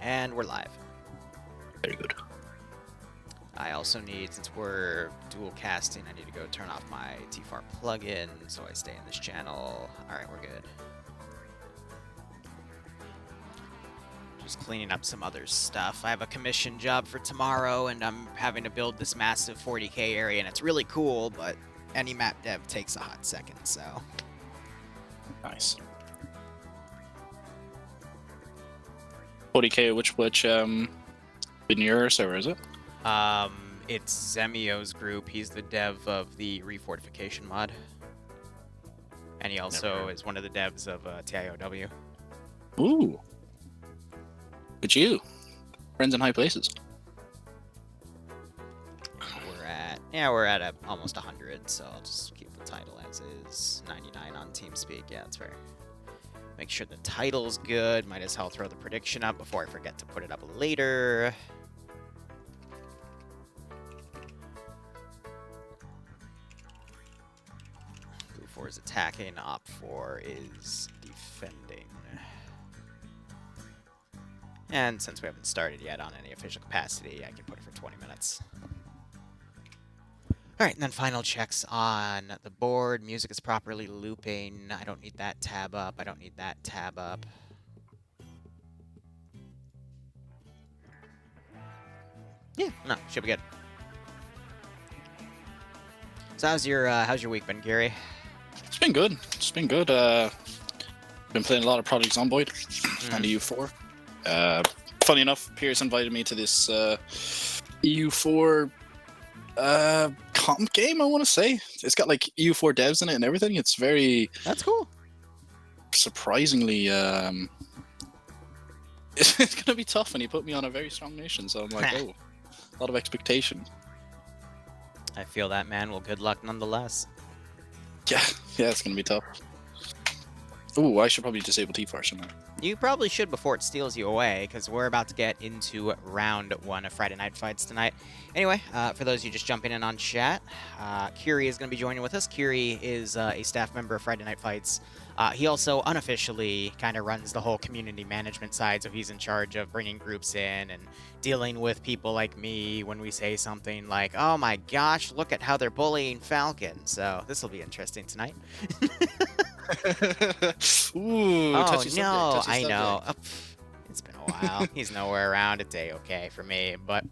And we're live. Very good. I also need, since we're dual casting, I need to go turn off my TFAR plugin so I stay in this channel. Alright, we're good. Just cleaning up some other stuff. I have a commission job for tomorrow, and I'm having to build this massive 40k area, and it's really cool, but any map dev takes a hot second, so... Nice. 40k, which in your server is it? It's Zemio's group. He's the dev of the refortification mod. And he also is one of the devs of TIOW. Ooh. But you. Friends in high places. We're at almost 100, so I'll just keep the title as is. 99 on TeamSpeak. Yeah, that's fair. Make sure the title's good. Might as well throw the prediction up before I forget to put it up later. Blue 4 is attacking. Op 4 is defending. And since we haven't started yet on any official capacity, I can put it for 20 minutes. Alright, and then final checks on the board. Music is properly looping. I don't need that tab up. I don't need that tab up. Yeah, no, should be good. So how's your week been, Kerey? It's been good. It's been good. Been playing a lot of Project Zomboid and EU4. Funny enough, Pierce invited me to this EU4 comp game, I want to say. It's got like EU4 devs in it and everything. It's very... That's cool. Surprisingly, it's going to be tough, and he put me on a very strong nation, so I'm like, oh, a lot of expectation. I feel that, man. Well, good luck nonetheless. Yeah, it's going to be tough. Ooh, I should probably disable TFAR, shouldn't I? You probably should before it steals you away, because we're about to get into round 1 of Friday Night Fights tonight. Anyway, for those of you just jumping in on chat, Kerey is going to be joining with us. Kerey is a staff member of Friday Night Fights. He also unofficially kind of runs the whole community management side, so he's in charge of bringing groups in and dealing with people like me when we say something like, oh my gosh, look at how they're bullying Falcon. So this will be interesting tonight. Ooh, oh no, I know. It's been a while. He's nowhere around. It's a-okay for me, but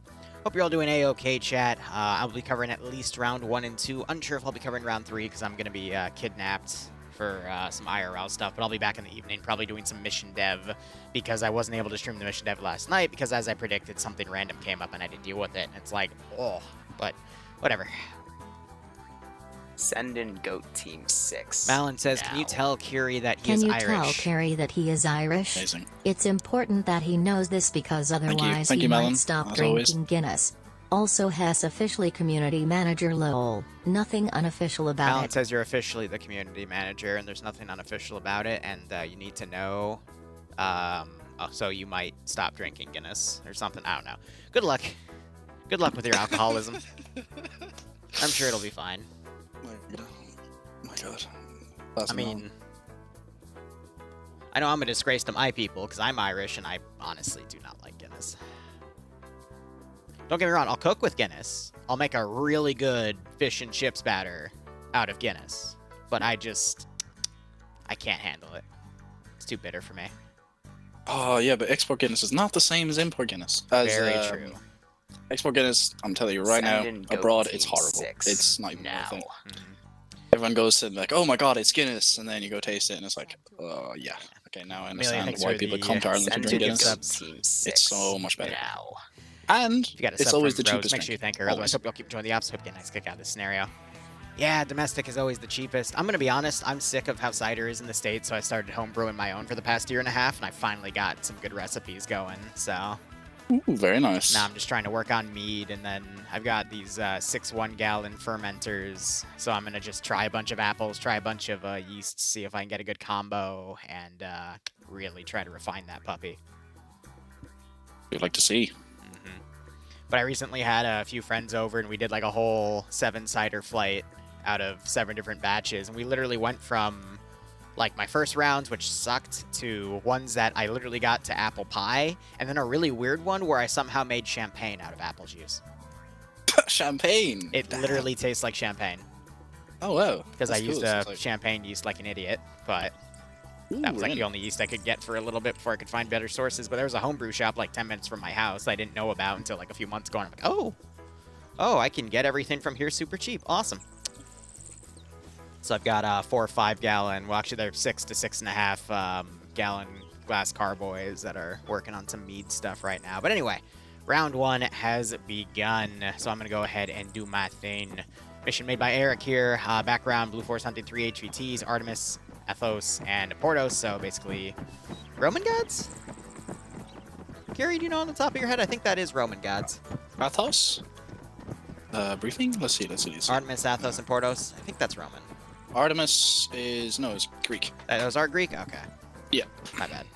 hope you're all doing a-okay, chat. I'll be covering at least round 1 and 2. Unsure if I'll be covering round 3 because I'm going to be kidnapped for some IRL stuff, but I'll be back in the evening probably doing some mission dev because I wasn't able to stream the mission dev last night because, as I predicted, something random came up and I didn't deal with it, and it's like, oh, but whatever. Send in GOAT Team 6. Malin says, can you tell Kerey that he is Irish? Can you tell Kerey that he is Irish? Amazing. It's important that he knows this because otherwise Thank you, he Malin, might stop as drinking always. Guinness. Also has officially community manager lol. Nothing unofficial about Malin it. says you're officially the community manager and there's nothing unofficial about it, and you need to know, so you might stop drinking Guinness or something. I don't know. Good luck. Good luck with your alcoholism. I'm sure it'll be fine. My God. I mean, I know I'm a disgrace to my people because I'm Irish and I honestly do not like Guinness. Don't get me wrong, I'll cook with Guinness. I'll make a really good fish and chips batter out of Guinness. But I can't handle it. It's too bitter for me. Oh, yeah, but export Guinness is not the same as import Guinness. Very true. Export Guinness, I'm telling you right now, abroad, it's horrible. 6 it's not even a thing. Mm-hmm. Everyone goes to like, oh my God, it's Guinness, and then you go taste it, and it's like, oh yeah, okay, now I understand why people come to Ireland to Send drink in Guinness. GOAT Team 6 It's so much better. now. And If you got a it's sub always from the Rose, cheapest make sure you drink. thank her. Otherwise, hope you'll keep enjoying the apps. Hope you get a nice kick out of this scenario. Yeah, domestic is always the cheapest. I'm going to be honest, I'm sick of how cider is in the States, so I started homebrewing my own for the past 1.5 years, and I finally got some good recipes going, so... Ooh, very nice. Now I'm just trying to work on mead, and then I've got these 6 1-gallon fermenters, so I'm going to just try a bunch of apples, try a bunch of yeasts, see if I can get a good combo, and really try to refine that puppy. We'd like to see. But I recently had a few friends over, and we did like a whole 7-cider flight out of 7 different batches, and we literally went from like my first rounds, which sucked, to ones that I literally got to apple pie, and then a really weird one where I somehow made champagne out of apple juice. Champagne. It Damn. literally tastes like champagne. Oh wow. Because I That's used cool. a Sounds like- champagne yeast like an idiot, but Ooh, that was like the really? only yeast I could get for a little bit before I could find better sources. But there was a homebrew shop like 10 minutes from my house I didn't know about until like a few months ago. And I'm like, oh, I can get everything from here super cheap. Awesome. So I've got 4 or 5 gallon, well actually they're 6 to 6.5 gallon glass carboys that are working on some mead stuff right now. But anyway, round 1 has begun. So I'm going to go ahead and do my thing. Mission made by Eric here. Background, Blue Force hunting 3 HVTs, Artemis, Athos, and Portos. So basically, Roman gods? Kerey, do you know on the top of your head? I think that is Roman gods. Athos? Briefing? Let's see. Artemis, Athos, and Portos. I think that's Roman. Artemis is... No, it's Greek. Those are Greek? Okay. Yeah. My bad.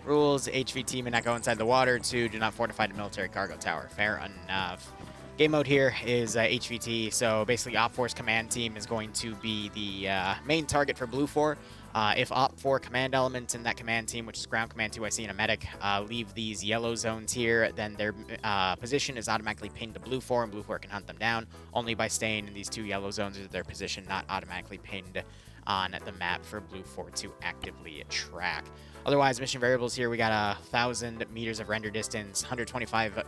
Rules, HVT may not go inside the water. 2, do not fortify the military cargo tower. Fair enough. Game mode here is HVT, so basically Op 4's command team is going to be the main target for Blue 4. If Op 4 command elements in that command team, which is ground command 2IC and a medic, leave these yellow zones here, then their position is automatically pinned to Blue 4, and Blue 4 can hunt them down. Only by staying in these 2 yellow zones is their position not automatically pinned on the map for Blue 4 to actively track. Otherwise, mission variables here, we got 1,000 meters of render distance, 125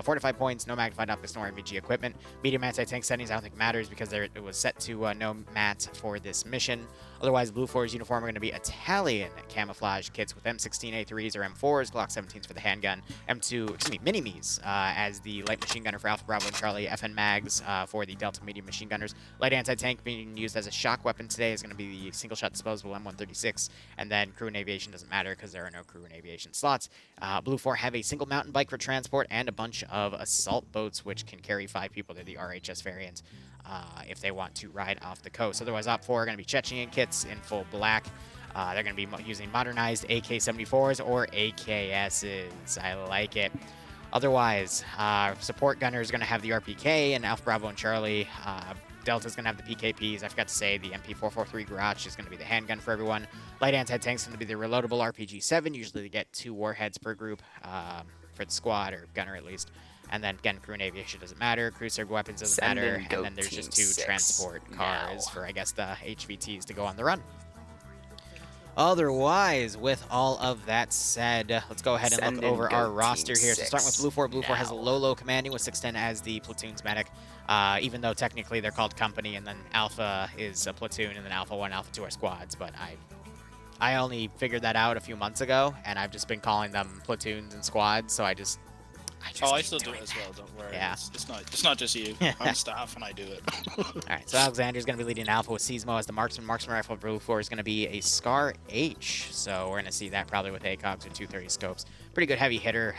fortified points, no magnified optics nor MVG equipment. Medium anti-tank settings I don't think matters because it was set to no mat for this mission. Otherwise, Blue 4's uniform are going to be Italian camouflage kits with M16A3s or M4s, Glock 17s for the handgun, mini-me's as the light machine gunner for Alpha Bravo and Charlie, FN mags for the Delta medium machine gunners. Light anti-tank being used as a shock weapon today is going to be the single-shot disposable M136, and then crew and aviation doesn't matter because there are no crew and aviation slots. Blue 4 have a single mountain bike for transport and a bunch of assault boats which can carry 5 people. They're the RHS variants if they want to ride off the coast. Otherwise, Op 4 are going to be Chechenian kits in full black. They're going to be using modernized AK-74s or AKSs. I like it. Otherwise, support gunner is going to have the RPK, and Alpha Bravo and Charlie Delta's going to have the PKPs. I forgot to say the MP443 Garage is going to be the handgun for everyone. Light anti-tank's going to be the reloadable RPG-7. Usually they get 2 warheads per group for the squad, or gunner at least. And then, again, crew and aviation doesn't matter. Crew served weapons doesn't matter. And then there's just 2 transport cars for, I guess, the HVTs to go on the run. Otherwise, with all of that said, let's go ahead and look over our roster here. So starting with Blue 4, Blue 4 has a Lolo commanding with 610 as the platoon's medic, even though technically they're called company, and then Alpha is a platoon, and then Alpha 1, Alpha 2 are squads, but I only figured that out a few months ago, and I've just been calling them platoons and squads, so I just I still do it as well, don't worry. Yeah. It's not just you. I'm staff and I do it. Alright, so Alexander's going to be leading Alpha with Seismo as the marksman. Marksman rifle Blue 4 is going to be a Scar H, so we're going to see that probably with ACOGs or 230 scopes. Pretty good heavy hitter,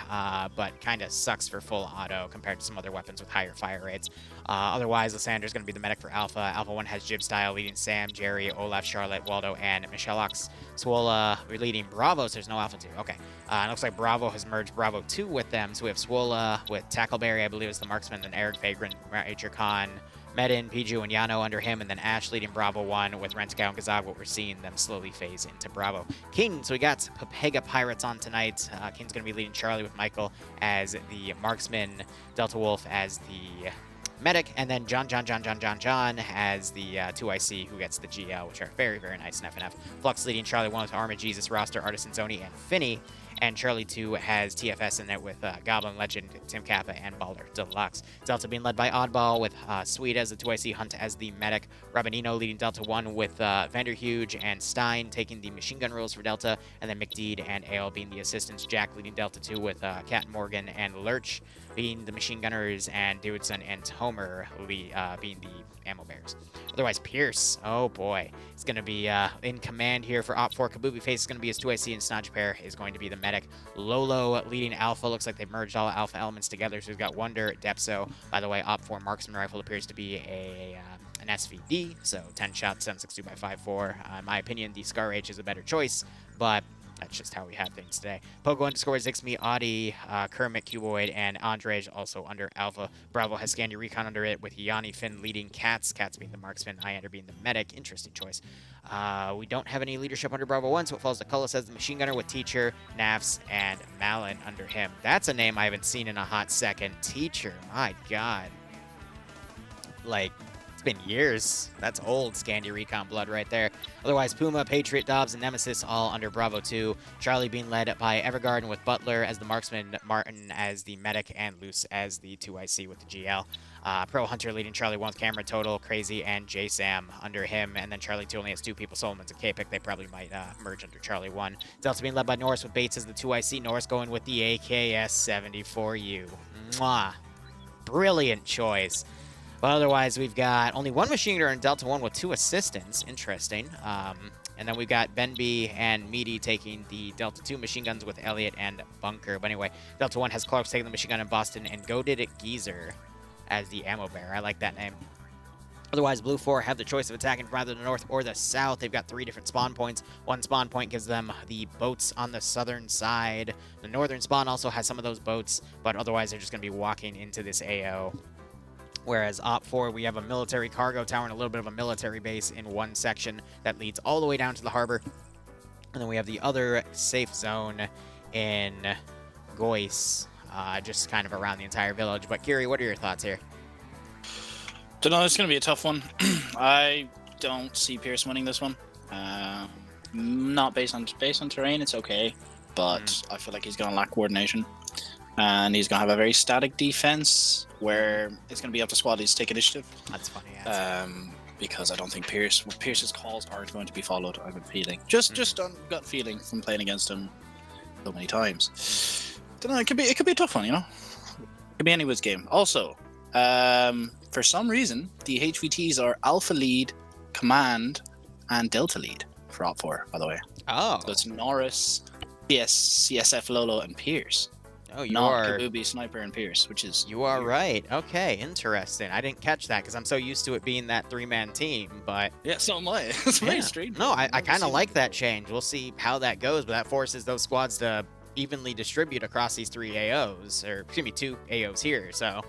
but kind of sucks for full auto compared to some other weapons with higher fire rates. Otherwise, Lysander's going to be the medic for Alpha. Alpha 1 has Jib Style leading Sam, Jerry, Olaf, Charlotte, Waldo, and Michelle Ox. Swola leading Bravo, so there's no Alpha 2. Okay. It looks like Bravo has merged Bravo 2 with them, so we have Swola with Tackleberry, I believe is the marksman, then Eric Vagrant, Major Khan, Medin, Piju, and Yano under him, and then Ash leading Bravo 1 with Renskow and Gazag, what we're seeing them slowly phase into Bravo. King, so we got Papega Pirates on tonight. King's going to be leading Charlie with Michael as the marksman, Delta Wolf as the medic, and then John as the 2IC who gets the GL, which are very, very nice in FNF. Flux leading Charlie 1 with Arma, Jesus, Roster, Artisan, Zoni, and Finney. And Charlie 2 has TFS in it with Goblin Legend, Tim Kappa, and Balder Deluxe. Delta being led by Oddball with Sweet as the 2IC, Hunt as the medic, Rabanino leading Delta 1 with Vanderhuge and Stein taking the machine gun rules for Delta, and then McDeed and Ale being the assistants, Jack leading Delta 2 with Cat Morgan and Lurch being the machine gunners, and Davidson and Homer being the ammo bearers. Otherwise, Pierce, oh boy, is going to be in command here for Op 4. Kabubi Face is going to be his 2IC, and Snodge Pair is going to be the medic. Lolo leading Alpha. Looks like they've merged all Alpha elements together, so we've got Wonder, Depso. By the way, Op 4 marksman rifle appears to be an SVD, so 10 shots, 7.62 by 5.4. In my opinion, the Scar H is a better choice, but That's just how we have things today. Pogo underscore Zixme, Audi, Kermit, Cuboid, and Andrej also under Alpha. Bravo has Scandy Recon under it with Yanni Finn leading Cats. Cats being the marksman, Iander being the medic. Interesting choice. We don't have any leadership under Bravo 1, so it falls to Cullis as the machine gunner with Teacher, Nafs, and Malin under him. That's a name I haven't seen in a hot second. Teacher, my God. Like, it's been years. That's old Scandy Recon blood right there. Otherwise, Puma, Patriot, Dobbs, and Nemesis all under Bravo 2. Charlie being led by Evergarden with Butler as the marksman, Martin as the medic, and Luce as the 2IC with the GL. Pro Hunter leading Charlie 1 with Camera, Total, Crazy, and J-Sam under him. And then Charlie 2 only has 2 people, Solomons and K-Pick. They probably might merge under Charlie 1. Delta being led by Norris with Bates as the 2IC. Norris going with the AKS-74U. Mwah. Brilliant choice. But otherwise, we've got only 1 machine gunner in Delta 1 with 2 assistants. Interesting. And then we've got Benby and Meaty taking the Delta 2 machine guns with Elliot and Bunker. But anyway, Delta 1 has Clarks taking the machine gun in Boston and Go Did It Geezer as the ammo bearer. I like that name. Otherwise, Blue 4 have the choice of attacking from either the north or the south. They've got 3 different spawn points. One spawn point gives them the boats on the southern side. The northern spawn also has some of those boats, but otherwise they're just going to be walking into this AO. Whereas Op 4, we have a military cargo tower and a little bit of a military base in one section that leads all the way down to the harbor. And then we have the other safe zone in Gois, just kind of around the entire village. But Kerey, what are your thoughts here? Don't know, it's going to be a tough one. I don't see Pierce winning this one. Not based on terrain, it's okay. But I feel like he's going to lack coordination. And he's going to have a very static defense where it's going to be up to squaddies to take initiative. That's funny. Yeah. Because I don't think Pierce's calls aren't going to be followed, I have a feeling. Just on gut feeling from playing against him so many times. Don't know, it could be a tough one, you know? It could be anyone's game. Also, for some reason, the HVTs are Alpha lead, Command, and Delta lead for Op 4, by the way. Oh. So it's Norris, CSF Lolo, and Pierce. Oh, you Not are Kabubi, Sniper, and Pierce, which is You are weird. right. Okay, interesting. I didn't catch that because I'm so used to it being that 3-man team, but Yeah, so am I. It's very yeah. strange. No, I Never kind of seen like that change. We'll see how that goes, but that forces those squads to evenly distribute across these 3 AOs, or excuse me, 2 AOs here. So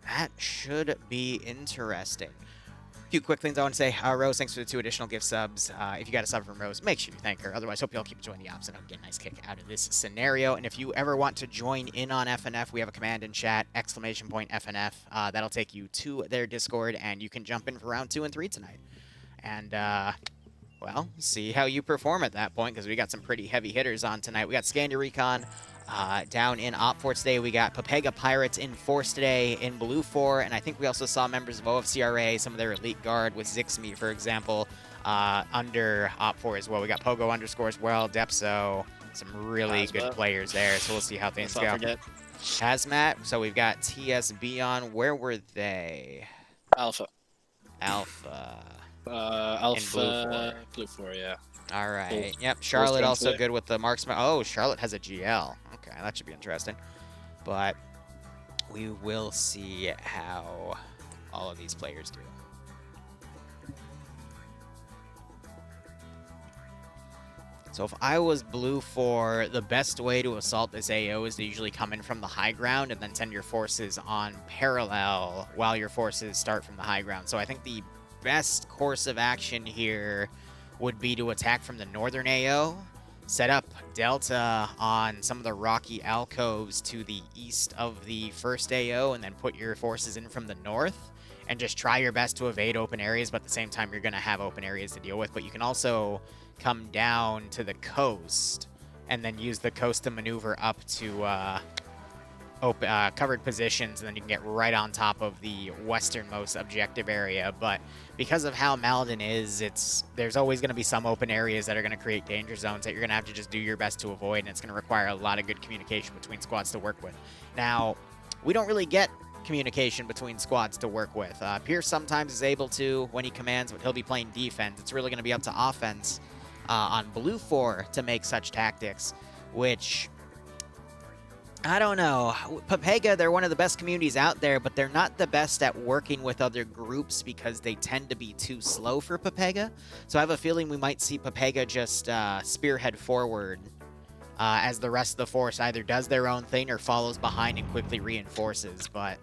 that should be interesting. A few quick things I want to say. Rose, thanks for the 2 additional gift subs. If you got a sub from Rose, make sure you thank her. Otherwise, hope you all keep enjoying the ops and I'll get a nice kick out of this scenario. And if you ever want to join in on FNF, we have a command in chat, !FNF. That'll take you to their Discord, and you can jump in for round 2 and 3 tonight. And, well, see how you perform at that point, because we got some pretty heavy hitters on tonight. We got Scandy Recon. Down in Op 4 today, we got Papega Pirates in Force today in Blue 4, and I think we also saw members of OFCRA, some of their elite guard with Zixme, for example, under Op 4 as well. We got Pogo underscore as well, Depso, some really good players there, so we'll see how things go. Hazmat, so we've got TSB on. Where were they? Alpha. Alpha. Alpha. Blue 4, yeah. All right. Cool. Yep. Charlotte Cool also today. good with the marksman. Oh, Charlotte has a GL. Okay, that should be interesting. But we will see how all of these players do. So if I was Blue 4, the best way to assault this AO is to usually come in from the high ground and then send your forces on parallel while your forces start from the high ground. So I think the best course of action here would be to attack from the northern AO, set up Delta on some of the rocky alcoves to the east of the first AO, and then put your forces in from the north, and just try your best to evade open areas, but at the same time you're going to have open areas to deal with. But you can also come down to the coast and then use the coast to maneuver up to covered positions, and then you can get right on top of the westernmost objective area. But because of how Maladin is, there's always going to be some open areas that are going to create danger zones that you're going to have to just do your best to avoid, and it's going to require a lot of good communication between squads to work with. Now, we don't really get communication between squads to work with. Pierce sometimes is able to when he commands, but he'll be playing defense. It's really going to be up to offense on Blue 4 to make such tactics, which I don't know. Papega, they're one of the best communities out there, but they're not the best at working with other groups because they tend to be too slow for Papega. So I have a feeling we might see Papega just spearhead forward as the rest of the force either does their own thing or follows behind and quickly reinforces. But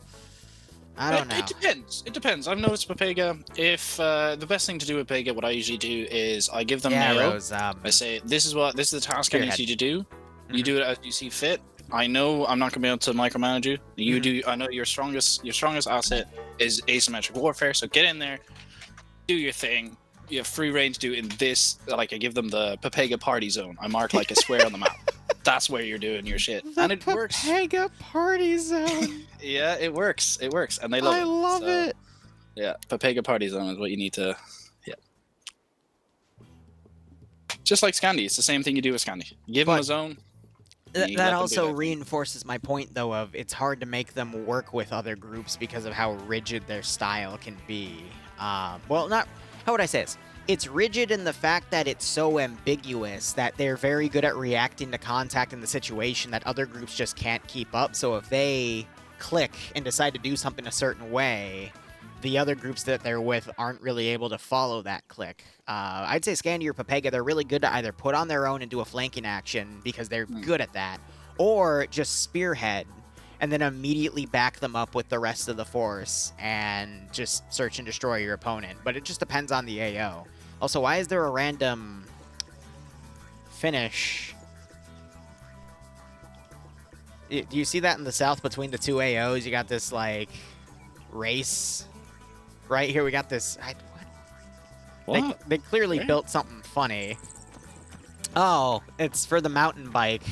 I don't know. It depends. It depends. I've noticed Papega. If the best thing to do with Papega, what I usually do is I give them mail. Rose, I say, this is the task I need you to do. You Mhm. do it as you see fit. I know I'm not gonna be able to micromanage you. You do. I know your strongest asset is asymmetric warfare. So get in there, do your thing. You have free reign to do in this. Like I give them the Papega party zone. I mark like a square on the map. That's where you're doing your shit, and it works. Papega party zone. Yeah, it works. It works, and they love it. I love it. Yeah, Papega party zone is what you need to. Yeah. Just like Scandi, it's the same thing you do with Scandi. Give them a zone. That also reinforces my point, though, of it's hard to make them work with other groups because of how rigid their style can be. Well, not... How would I say this? It's rigid in the fact that it's so ambiguous that they're very good at reacting to contact in the situation that other groups just can't keep up. So if they click and decide to do something a certain way, the other groups that they're with aren't really able to follow that click. I'd say Scandi or Papega, they're really good to either put on their own and do a flanking action because they're good at that, or just spearhead and then immediately back them up with the rest of the force and just search and destroy your opponent. But it just depends on the AO. Also, why is there a random finish? Do you see that in the south between the two AOs? You got this, like, race. Right here, we got this... What? They clearly built something funny. Oh, it's for the mountain bike.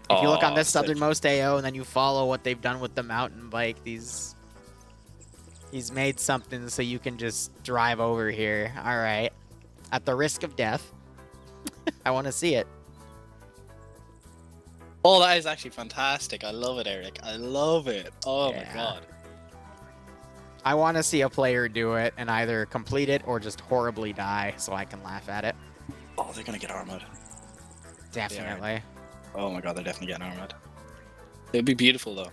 If you look on this southernmost AO and then you follow what they've done with the mountain bike, he's made something so you can just drive over here. All right. At the risk of death. I want to see it. Oh, that is actually fantastic. I love it, Eric. I love it. Oh my god. I want to see a player do it and either complete it or just horribly die so I can laugh at it. Oh, they're going to get armored. Definitely. Oh my god, they're definitely getting armored. It'd be beautiful, though.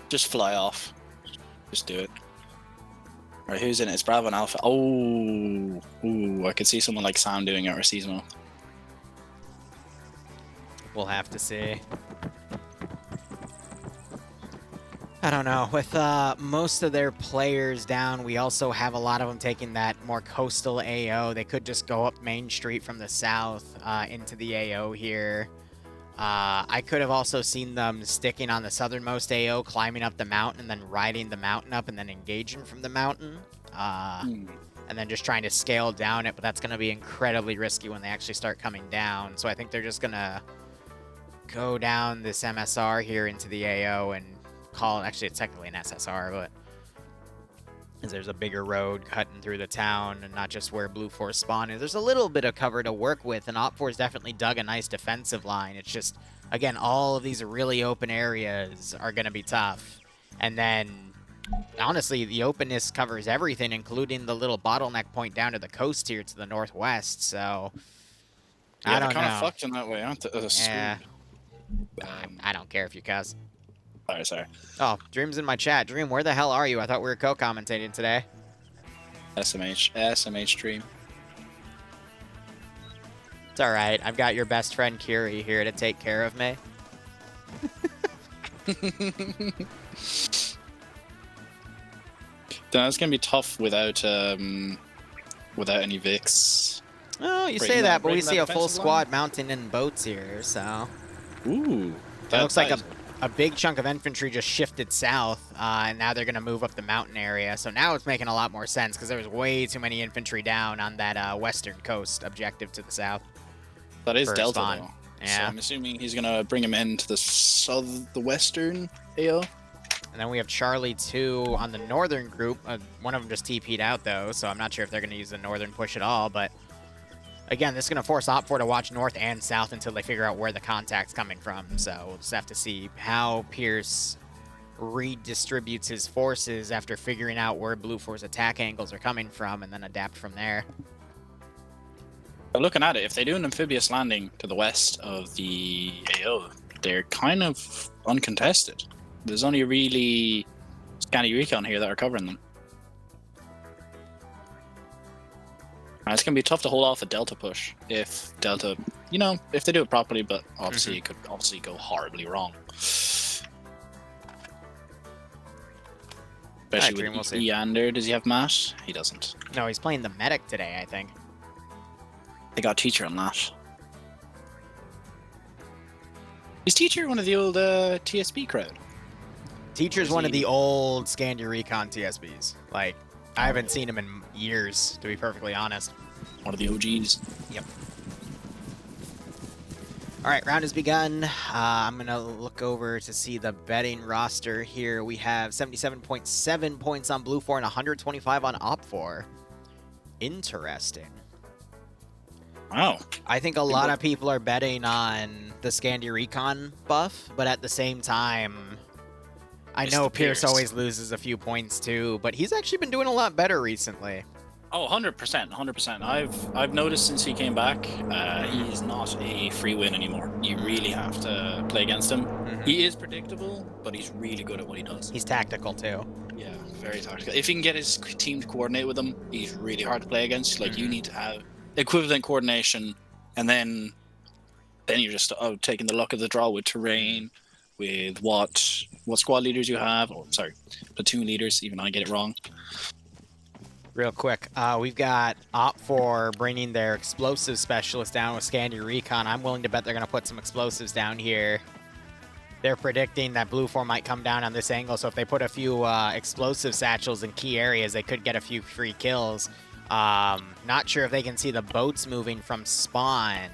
Just fly off. Just do it. Alright, who's in it? It's Bravo and Alpha. Oh, ooh, I could see someone like Sam doing it or Seasonal. We'll have to see. I don't know. With most of their players down, we also have a lot of them taking that more coastal AO. They could just go up Main Street from the south into the AO here. I could have also seen them sticking on the southernmost AO, climbing up the mountain, and then riding the mountain up and then engaging from the mountain. And then just trying to scale down it, but that's going to be incredibly risky when they actually start coming down. So I think they're just going to go down this MSR here into the AO and call it, actually it's technically an SSR, but as there's a bigger road cutting through the town and not just where Blue Force spawn is. There's a little bit of cover to work with, and Op4's definitely dug a nice defensive line. It's just, again, all of these really open areas are going to be tough. And then, honestly, the openness covers everything, including the little bottleneck point down to the coast here to the northwest, so Yeah, I don't know. they're kind of fucked in that way, aren't they? Yeah. I don't care if you cuss. Sorry. Oh, Dream's in my chat. Dream, where the hell are you? I thought we were co-commentating today. SMH Dream. It's alright. I've got your best friend Kerey here to take care of me. It's gonna be tough without any Vix. Oh, you say that, but we see a full squad mounting in boats here, so... Ooh. That looks like a big chunk of infantry just shifted south, and now they're going to move up the mountain area. So now it's making a lot more sense, because there was way too many infantry down on that western coast objective to the south. That is Delta, spawn. though. Yeah. So I'm assuming he's going to bring him into the western AO. And then we have Charlie 2 on the northern group. One of them just TP'd out, though, so I'm not sure if they're going to use the northern push at all, but... Again, this is going to force Op4 to watch north and south until they figure out where the contact's coming from. So we'll just have to see how Pierce redistributes his forces after figuring out where Blue Force attack angles are coming from and then adapt from there. But looking at it, if they do an amphibious landing to the west of the AO, they're kind of uncontested. There's only really Scanny Recon here that are covering them. And it's going to be tough to hold off a Delta push if Delta, you know, if they do it properly, but obviously it could obviously go horribly wrong. Especially with Eander. Does he have Mash? He doesn't. No, he's playing the medic today, I think. They got Teacher on that. Is Teacher one of the old TSB crowd? Teacher's one of the old Scandia Recon TSBs. Like, I haven't seen him in years, to be perfectly honest. One of the OGs. Yep. All right, round has begun. I'm going to look over to see the betting roster here. We have 77.7 points on Blue 4 and 125 on Op 4. Interesting. Wow. I think a lot of people are betting on the Scandia Recon buff, but at the same time, I know Pierce always loses a few points too, but he's actually been doing a lot better recently. Oh, 100%, 100%. I've noticed since he came back, he's not a free win anymore. You really have to play against him. He is predictable, but he's really good at what he does. He's tactical too. Yeah, very tactical. If he can get his team to coordinate with him, he's really hard to play against. Like, you need to have equivalent coordination, and then you're just taking the luck of the draw with terrain, with what squad leaders you have. Oh, sorry, platoon leaders. Even I get it wrong. Real quick, we've got Op4 bringing their explosive specialist down with Scandia Recon. I'm willing to bet they're going to put some explosives down here. They're predicting that Blue 4 might come down on this angle, so if they put a few explosive satchels in key areas, they could get a few free kills. Not sure if they can see the boats moving from spawn.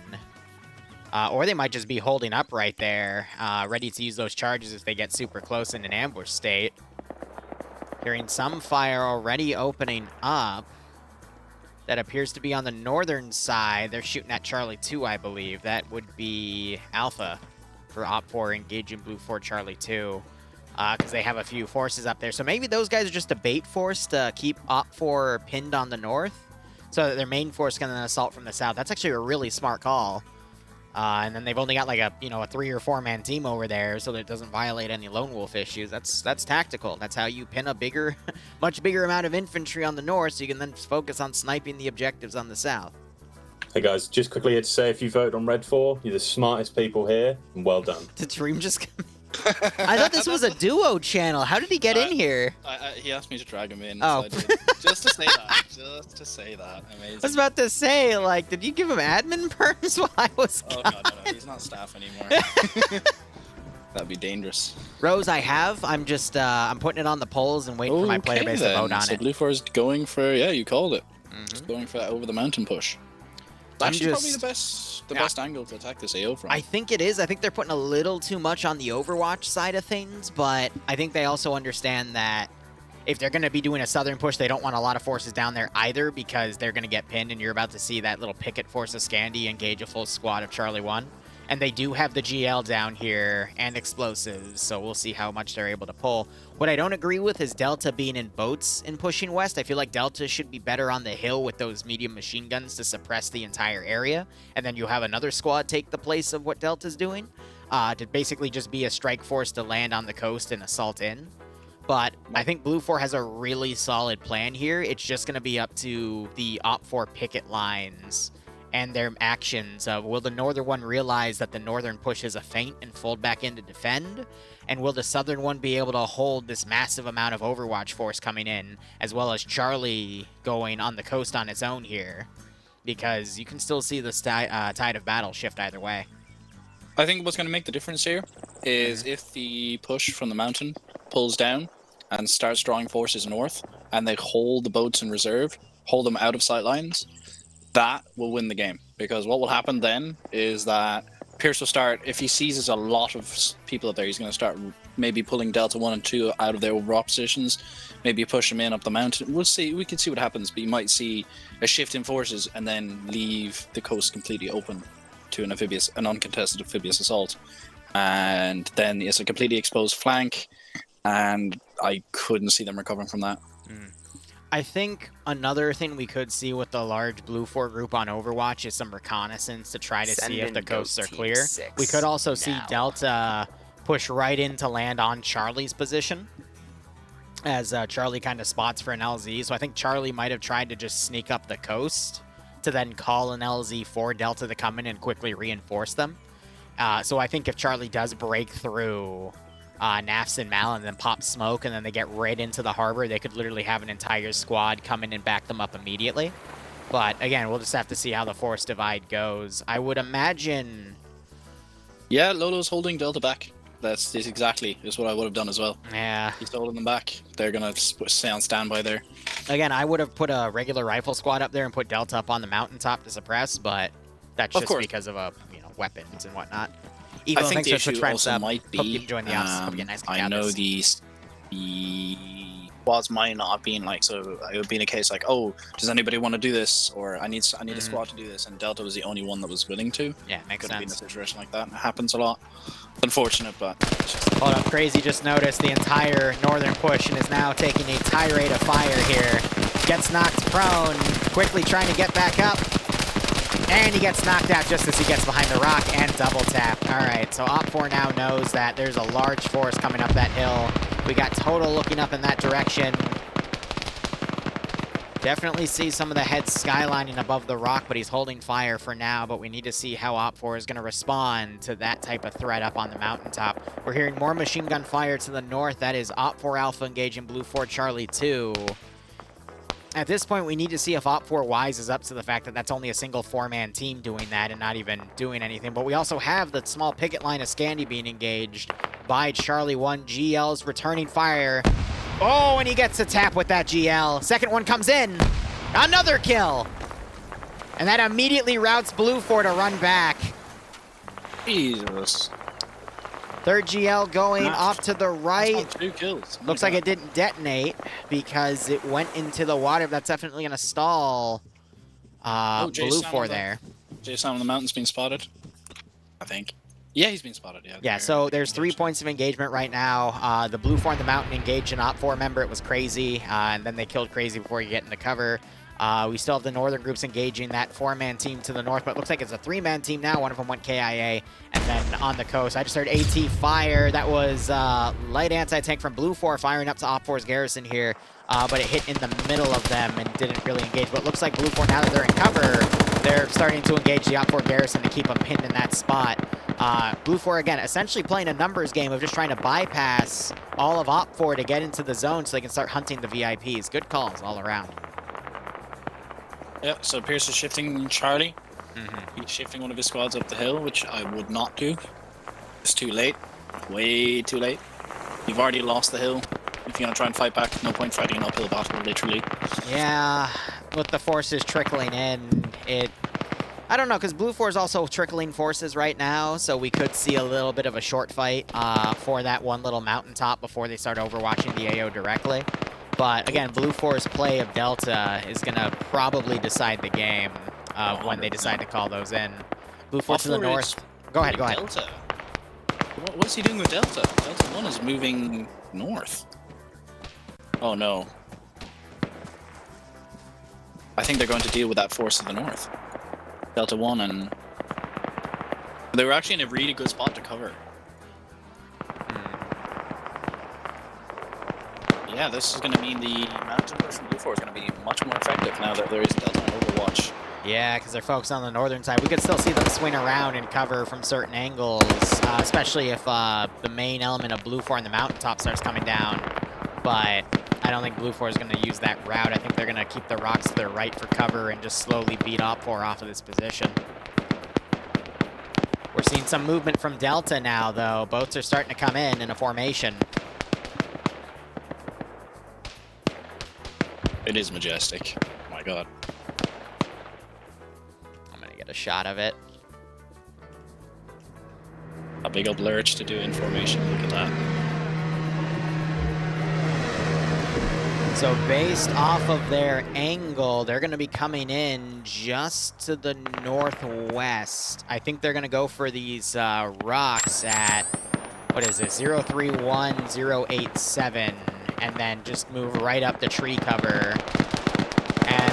Or they might just be holding up right there, ready to use those charges if they get super close in an ambush state. Hearing some fire already opening up. That appears to be on the northern side. They're shooting at Charlie 2, I believe. That would be Alpha for Op4 engaging Blue 4 Charlie 2. Because they have a few forces up there. So maybe those guys are just a bait force to keep Op4 pinned on the north. So that their main force can then assault from the south. That's actually a really smart call. And then they've only got like a 3 or 4 man team over there, so that it doesn't violate any lone wolf issues. That's tactical. That's how you pin a bigger, much bigger amount of infantry on the north, so you can then focus on sniping the objectives on the south. Hey guys, just quickly here to say, if you voted on Red 4, you're the smartest people here, and well done. Did Dream just? I thought this was a duo channel. How did he get in here? He asked me to drag him in. Oh. So I did. Just to say that. Just to say that. Amazing. I was about to say, like, did you give him admin perms while I was gone? Oh, no. He's not staff anymore. That'd be dangerous. Rose, I'm just, I'm putting it on the polls and waiting for my player base to vote on it. Blue 4 is going for, yeah, you called it. Just going for that over the mountain push. Actually, probably the best angle to attack this AO from. I think it is. I think they're putting a little too much on the Overwatch side of things, but I think they also understand that if they're going to be doing a southern push, they don't want a lot of forces down there either, because they're going to get pinned, and you're about to see that little picket force of Scandi engage a full squad of Charlie 1. And they do have the GL down here and explosives, so we'll see how much they're able to pull. What I don't agree with is Delta being in boats and pushing west. I feel like Delta should be better on the hill with those medium machine guns to suppress the entire area. And then you have another squad take the place of what Delta's doing, to basically just be a strike force to land on the coast and assault in. But I think Blue 4 has a really solid plan here. It's just going to be up to the Op4 picket lines and their actions. Will the northern one realize that the northern push is a feint and fold back in to defend? And will the southern one be able to hold this massive amount of Overwatch force coming in, as well as Charlie going on the coast on its own here? Because you can still see the tide of battle shift either way. I think what's going to make the difference here is if the push from the mountain pulls down and starts drawing forces north, and they hold the boats in reserve, hold them out of sight lines, that will win the game. Because what will happen then is that Pierce will start, if he seizes a lot of people up there, he's going to start maybe pulling Delta 1 and 2 out of their overall positions, maybe push them in up the mountain. We'll see. We can see what happens, but you might see a shift in forces and then leave the coast completely open to an uncontested amphibious assault. And then it's a completely exposed flank, and I couldn't see them recovering from that. I think another thing we could see with the large Blue 4 group on Overwatch is some reconnaissance to try to Send see if in the Goat coasts are Team clear. 6 We could also see now. Delta push right in to land on Charlie's position, as Charlie kind of spots for an LZ. So I think Charlie might have tried to just sneak up the coast to then call an LZ for Delta to come in and quickly reinforce them. So I think if Charlie does break through Nafs and Mal and then pop smoke and then they get right into the harbor, they could literally have an entire squad come in and back them up immediately. But again, we'll just have to see how the force divide goes. I would imagine... Yeah, Lolo's holding Delta back. That's exactly is what I would have done as well. Yeah. He's holding them back. They're going to stay on standby there. Again, I would have put a regular rifle squad up there and put Delta up on the mountaintop to suppress, but that's just because of weapons and whatnot. I think the issue also might be, Hope you enjoy the Hope you nice I know the squads might not have been like, so it would be in a case like, oh, does anybody want to do this? Or I need a squad to do this, and Delta was the only one that was willing to. Yeah, makes Could have been a sense. situation like that. It happens a lot. Unfortunate, but it's just... Hold up, Crazy just noticed the entire northern push and is now taking a tirade of fire here. Gets knocked prone, quickly trying to get back up. And he gets knocked out just as he gets behind the rock and double tap. All right, so Op4 now knows that there's a large force coming up that hill. We got Total looking up in that direction. Definitely see some of the heads skylining above the rock, but he's holding fire for now. But we need to see how Op4 is going to respond to that type of threat up on the mountaintop. We're hearing more machine gun fire to the north. That is Op4 Alpha engaging Blue 4 Charlie 2. At this point, we need to see if Op4 wises up to the fact that that's only a single 4-man team doing that and not even doing anything. But we also have the small picket line of Scandy being engaged by Charlie 1. GL's returning fire. Oh, and he gets a tap with that GL. Second one comes in. Another kill. And that immediately routes Blue 4 to run back. Jesus. Third GL going off to the right. 2 kills. Looks like it didn't detonate because it went into the water. That's definitely going to stall Blue 4 there. Jason on the mountain's been spotted, I think. Yeah, he's been spotted, yeah. Yeah, so there's 3 points of engagement right now. The Blue 4 on the mountain engaged an Op4 member. It was Crazy, and then they killed Crazy before you get into cover. We still have the northern groups engaging that 4-man team to the north, but it looks like it's a 3-man team now. One of them went KIA, and then on the coast, I just heard AT fire. That was light anti-tank from Blue 4 firing up to Op4's garrison here, but it hit in the middle of them and didn't really engage. But it looks like Blue 4, now that they're in cover, they're starting to engage the Op4 garrison to keep them pinned in that spot. Blue 4, again, essentially playing a numbers game of just trying to bypass all of Op4 to get into the zone so they can start hunting the VIPs. Good calls all around. Yeah, so Pierce is shifting Charlie. He's shifting one of his squads up the hill, which I would not do. It's too late. Way too late. You've already lost the hill. If you're going to try and fight back, no point fighting an uphill battle, literally. Yeah, with the forces trickling in, I don't know, because Blue 4 is also trickling forces right now, so we could see a little bit of a short fight for that one little mountaintop before they start overwatching the AO directly. But again, Blue 4's play of Delta is going to probably decide the game when they decide to call those in. Blue 4 to the north. Go ahead, go ahead. Delta. What's he doing with Delta? Delta 1 is moving north. Oh no. I think they're going to deal with that force to the north. Delta 1 and... They were actually in a really good spot to cover. Yeah, this is going to mean the mountain push from Blue 4 is going to be much more effective now that there is Delta on Overwatch. Yeah, because they're focused on the northern side. We could still see them swing around and cover from certain angles, especially if the main element of Blue 4 on the mountaintop starts coming down. But I don't think Blue 4 is going to use that route. I think they're going to keep the rocks to their right for cover and just slowly beat Op4 off of this position. We're seeing some movement from Delta now, though. Boats are starting to come in a formation. It is majestic. Oh my god. I'm going to get a shot of it. A big up lurch to do in formation. Look at that. So based off of their angle, they're going to be coming in just to the northwest. I think they're going to go for these rocks at, what is it, 031087, and then just move right up the tree cover And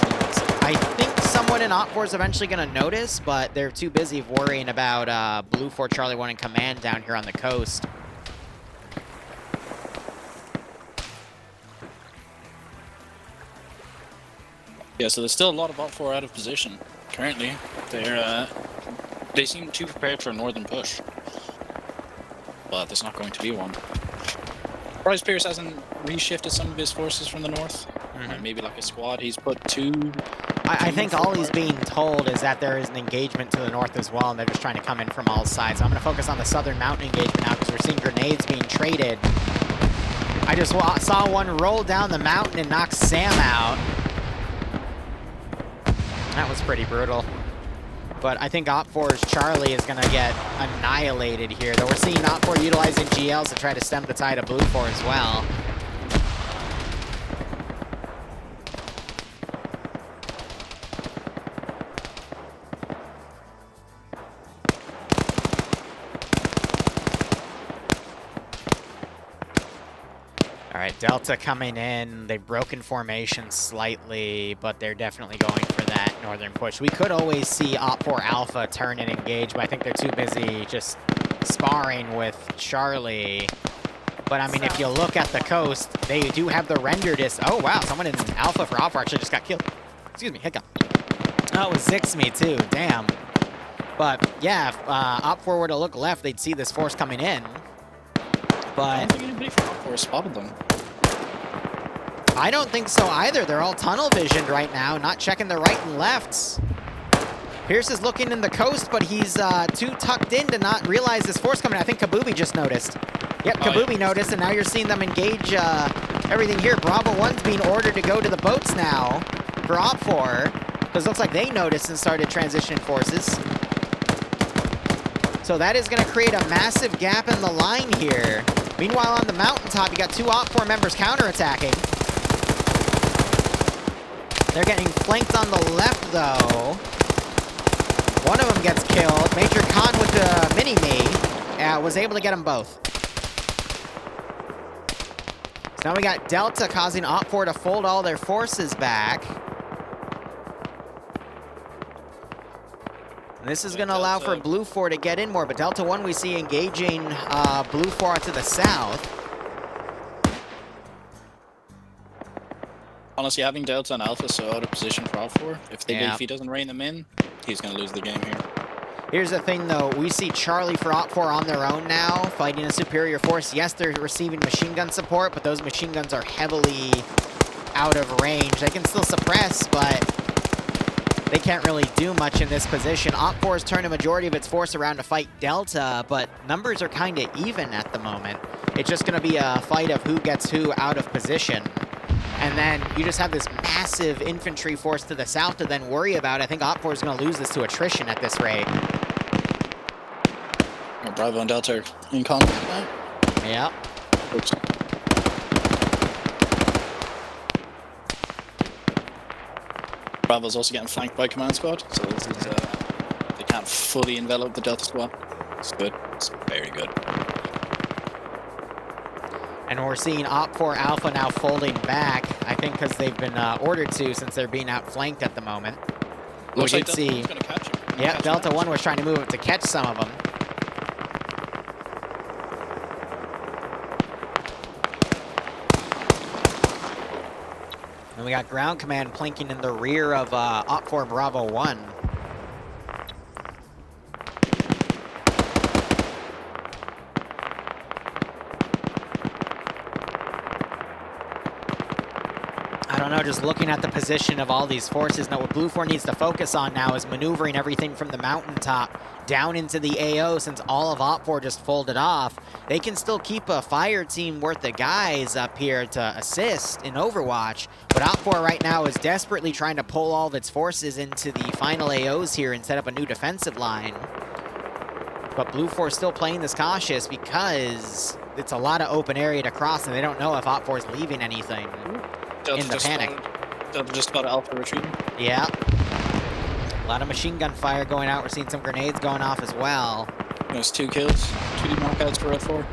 I think someone in Op 4 is eventually going to notice, but they're too busy worrying about Blue 4 Charlie 1 in command down here on the coast. Yeah, so there's still a lot of Op 4 out of position. Currently, they seem too prepared for a northern push. But there's not going to be one. Surprised Pierce hasn't reshifted some of his forces from the north. Maybe like a squad. He's put two... I think all he's being told is that there is an engagement to the north as well, and they're just trying to come in from all sides. I'm going to focus on the southern mountain engagement now because we're seeing grenades being traded. I just saw one roll down the mountain and knock Sam out. That was pretty brutal. But I think Op 4's Charlie is going to get annihilated here. Though we're seeing Op 4 utilizing GLs to try to stem the tide of Blue 4 as well. All right, Delta coming in. They've broken formation slightly, but they're definitely going for that northern push. We could always see Op 4 Alpha turn and engage, but I think they're too busy just sparring with Charlie. But, I mean, if you look at the coast, they do have the render dis. Oh, wow, someone in Alpha for Op 4 actually just got killed. Excuse me, hiccup. Oh, it was Zixme, too. Damn. But, yeah, if Op 4 were to look left, they'd see this force coming in. But I don't think anybody from Op 4 spotted them. I don't think so either. They're all tunnel visioned right now, not checking the right and lefts. Pierce is looking in the coast, but he's too tucked in to not realize this force coming. I think Kabubi just noticed. Yep, Kabubi noticed, and now you're seeing them engage everything here. Bravo 1's being ordered to go to the boats now for Op 4, because it looks like they noticed and started transitioning forces. So that is going to create a massive gap in the line here. Meanwhile, on the mountaintop, you got two Op 4 members counterattacking. They're getting flanked on the left, though. One of them gets killed. Major Khan with the mini-me was able to get them both. So now we got Delta causing Op 4 to fold all their forces back. And this is going to allow for Blue 4 to get in more, but Delta 1 we see engaging Blue 4 to the south. Honestly, having Delta and Alpha so out of position for Op 4, if he doesn't rein them in, he's going to lose the game here. Here's the thing, though. We see Charlie for Op 4 on their own now, fighting a superior force. Yes, they're receiving machine gun support, but those machine guns are heavily out of range. They can still suppress, but they can't really do much in this position. Op 4 has turned a majority of its force around to fight Delta, but numbers are kind of even at the moment. It's just going to be a fight of who gets who out of position. And then you just have this massive infantry force to the south to then worry about. I think Op 4 is going to lose this to attrition at this rate. Bravo and Delta are in conflict now. Yep. Oops. Bravo's also getting flanked by command squad, so this is, they can't fully envelop the Delta squad. It's good. It's very good. And we're seeing Op 4 Alpha now folding back, I think because they've been ordered to since they're being outflanked at the moment. Looks like Delta 1's gonna catch him. Yeah, Delta 1 was trying to move up to catch some of them. And we got ground command planking in the rear of Op 4 Bravo 1. I don't know, just looking at the position of all these forces. Now, what Blue 4 needs to focus on now is maneuvering everything from the mountaintop down into the AO, since all of Op 4 just folded off. They can still keep a fire team worth of guys up here to assist in Overwatch, but Op 4 right now is desperately trying to pull all of its forces into the final AOs here and set up a new defensive line. But Blue 4 is still playing this cautious because it's a lot of open area to cross, and they don't know if Op 4 is leaving anything. Delta in the panic. Delta just got Alpha retreating. Yeah. A lot of machine gun fire going out. We're seeing some grenades going off as well. There's 2 kills, 2 knockouts for Red 4.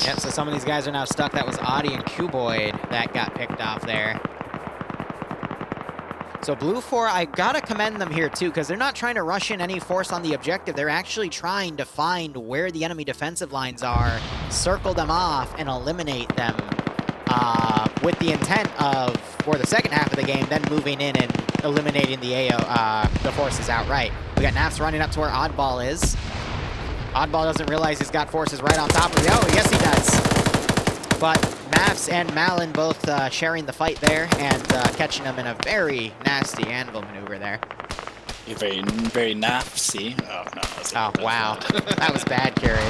Yep, so some of these guys are now stuck. That was Audi and Cuboid that got picked off there. So Blue 4, I gotta commend them here too, because they're not trying to rush in any force on the objective. They're actually trying to find where the enemy defensive lines are, circle them off, and eliminate them with the intent of, for the second half of the game, then moving in and eliminating the the forces outright. We got Naps running up to where Oddball is. Oddball doesn't realize he's got forces right on top of him. Oh, yes he does. But Naps and Malin both sharing the fight there and catching him in a very nasty anvil maneuver there. You're very napsy. Oh, no. Oh, wow. That was bad, Kerey.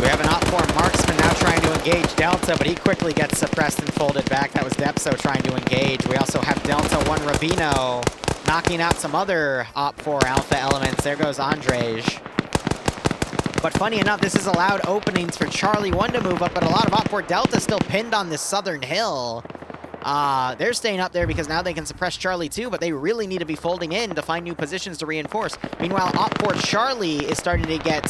We have an Op4 marksman now trying to engage Delta, but he quickly gets suppressed and folded back. That was Depso trying to engage. We also have Delta 1 Ravino knocking out some other Op4 Alpha elements. There goes Andrej. But funny enough, this has allowed openings for Charlie 1 to move up, but a lot of Op4 Delta still pinned on this southern hill. They're staying up there because now they can suppress Charlie 2, but they really need to be folding in to find new positions to reinforce. Meanwhile, Op4 Charlie is starting to get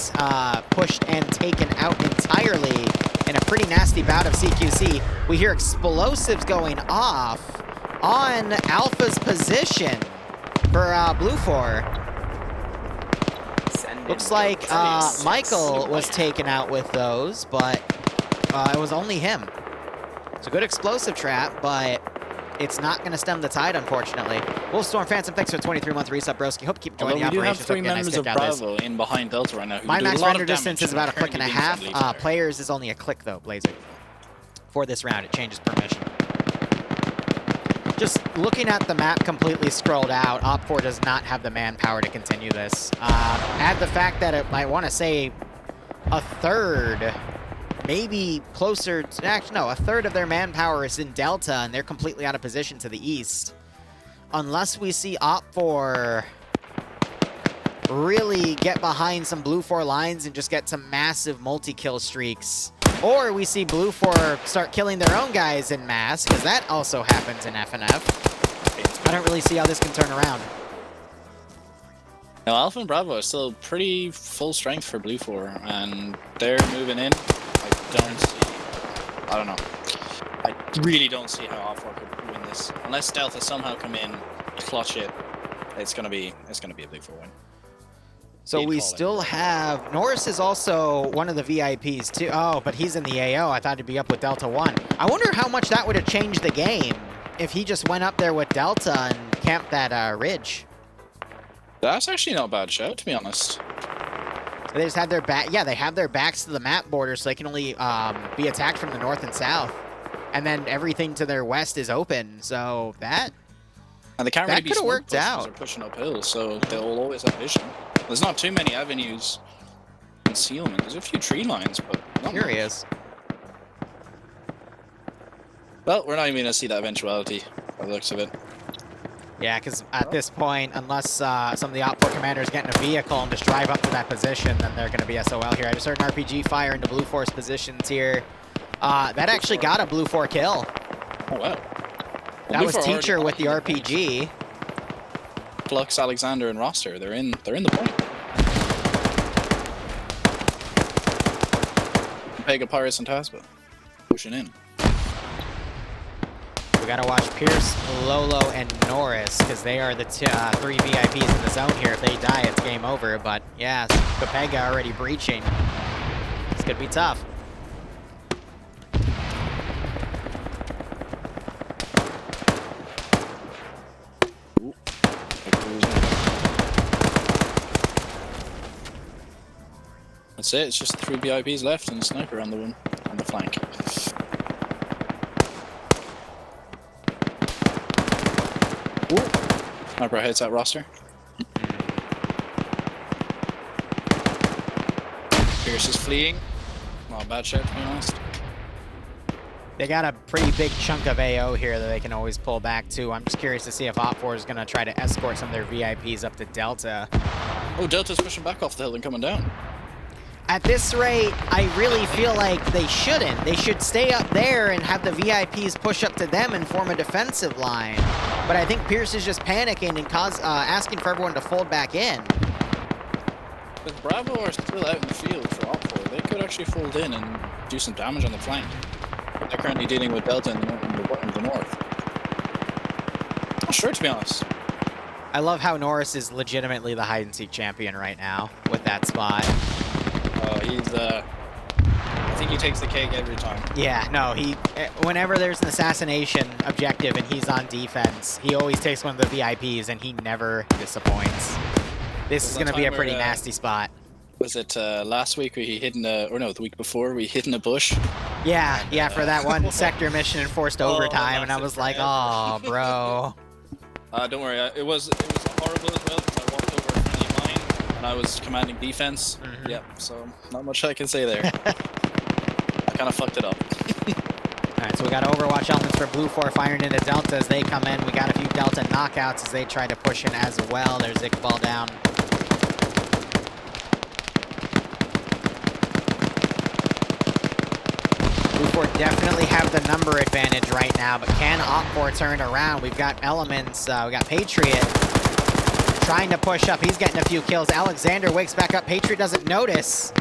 pushed and taken out entirely in a pretty nasty bout of CQC. We hear explosives going off on Alpha's position for Blue 4. Looks like Michael was taken out with those, but it was only him. It's a good explosive trap, but it's not going to stem the tide, unfortunately. Wolfstorm Phantom, thanks for 23-month resub, broski. Hope you keep enjoying the operation. We do have 3 members of Bravo in behind Delta right now. My max render distance is about a click and a half. Players is only a click, though, Blazer. For this round, it changes per mission. Just looking at the map completely scrolled out, Op4 does not have the manpower to continue this. Add the fact that I want to say a third, maybe closer to, actually no, a third of their manpower is in Delta, and they're completely out of position to the east. Unless we see Op4 really get behind some Blue 4 lines and just get some massive multi-kill streaks. Or we see Blue 4 start killing their own guys in mass, because that also happens in FNF. I don't really see how this can turn around. Now, Alpha and Bravo are still pretty full strength for Blue 4, and they're moving in. I don't know. I really don't see how Op4 could win this. Unless Delta somehow come in, clutch it, it's gonna be a Blue 4 win. So we still have... Norris is also one of the VIPs, too. Oh, but he's in the AO. I thought he'd be up with Delta 1. I wonder how much that would have changed the game if he just went up there with Delta and camped that ridge. That's actually not a bad shout, to be honest. They just have their back... Yeah, they have their backs to the map border, so they can only be attacked from the north and south. And then everything to their west is open, so that... And they can't really be could have worked out. They're pushing uphill, so they'll always have vision. There's not too many avenues concealment. There's a few tree lines, but not curious. Well, we're not even going to see that eventuality by the looks of it. Yeah, because at this point, unless some of the Op4 commanders get in a vehicle and just drive up to that position, then they're going to be SOL here. I just heard an RPG fire into Blue 4's positions here. That actually got a Blue 4 kill. Oh, wow. That was Teacher with the RPG. Flux, Alexander, and Roster. They're in the point. Pega, Pyrus, and Tasba pushing in. We gotta watch Pierce, Lolo, and Norris, because they are the 3 VIPs in the zone here. If they die, it's game over. But yeah, Pega already breaching. It's gonna be tough. That's it. It's just 3 VIPs left and a sniper on the flank. Ooh. Sniper hits that Roster. Pierce is fleeing. Not a bad shot, to be honest. They got a pretty big chunk of AO here that they can always pull back to. I'm just curious to see if Op4 is going to try to escort some of their VIPs up to Delta. Oh, Delta's pushing back off the hill and coming down. At this rate, I really feel like they shouldn't. They should stay up there and have the VIPs push up to them and form a defensive line. But I think Pierce is just panicking and asking for everyone to fold back in. But Bravo are still out in the field for Op4. They could actually fold in and do some damage on the flank. But they're currently dealing with Delta in the north. Not sure, to be honest. I love how Norris is legitimately the hide-and-seek champion right now with that spot. He's, I think he takes the cake every time. Yeah, no, whenever there's an assassination objective and he's on defense, he always takes one of the VIPs and he never disappoints. This is going to be a pretty nasty spot. Was it last week where he hid in or no, the week before we hid in a bush? Yeah, for that one sector mission and forced overtime, and I was like, oh, bro. Don't worry, it was horrible as well because I walked over a friendly mine and I was commanding defense. Yep, so not much I can say there. I kind of fucked it up. Alright, so we got Overwatch elements for Blue 4 firing into Delta as they come in. We got a few Delta knockouts as they try to push in as well. There's Iqbal down. Blue 4 definitely have the number advantage right now, but can Op4 turn around? We've got elements, we got Patriot trying to push up. He's getting a few kills. Alexander wakes back up. Patriot doesn't notice.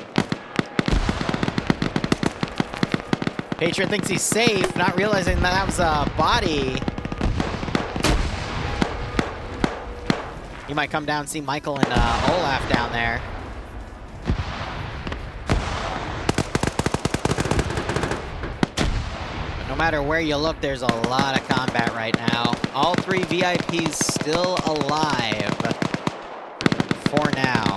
Patriot thinks he's safe, not realizing that was a body. He might come down and see Michael and Olaf down there. But no matter where you look, there's a lot of combat right now. All three VIPs still alive for now.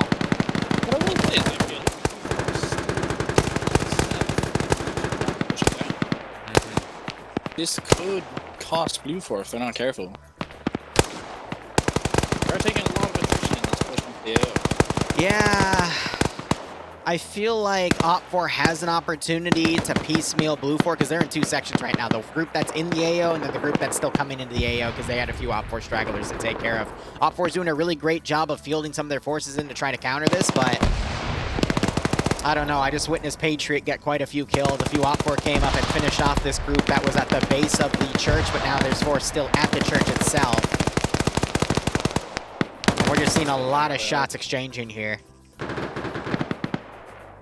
This could cost Blue 4 if they're not careful. They're taking a lot of attrition in this push into the AO. Yeah, I feel like Op4 has an opportunity to piecemeal Blue 4 because they're in two sections right now. The group that's in the AO and then the group that's still coming into the AO because they had a few Op4 stragglers to take care of. Op4 is doing a really great job of fielding some of their forces in to try to counter this, but I don't know. I just witnessed Patriot get quite a few kills. A few Op4 came up and finished off this group that was at the base of the church, but now there's force still at the church itself. We're just seeing a lot of shots exchanging here.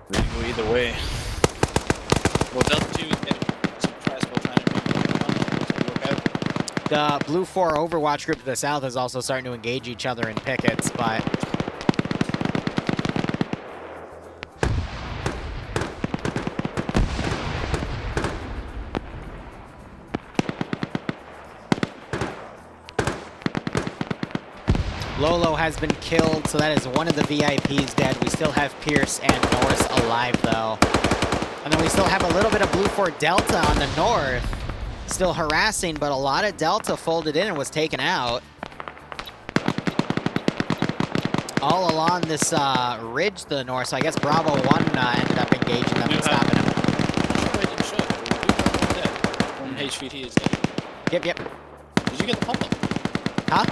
Really go either way. Well, Delta 2 is getting some tries both to work out. The Blue 4 Overwatch group to the south is also starting to engage each other in pickets, but Lolo has been killed, so that is one of the VIPs dead. We still have Pierce and Norris alive, though. And then we still have a little bit of Blue 4 Delta on the north. Still harassing, but a lot of Delta folded in and was taken out. All along this ridge to the north, so I guess Bravo 1 ended up engaging them and stopping them. One HVT is dead. Yep. Did you get the pop-up? Huh?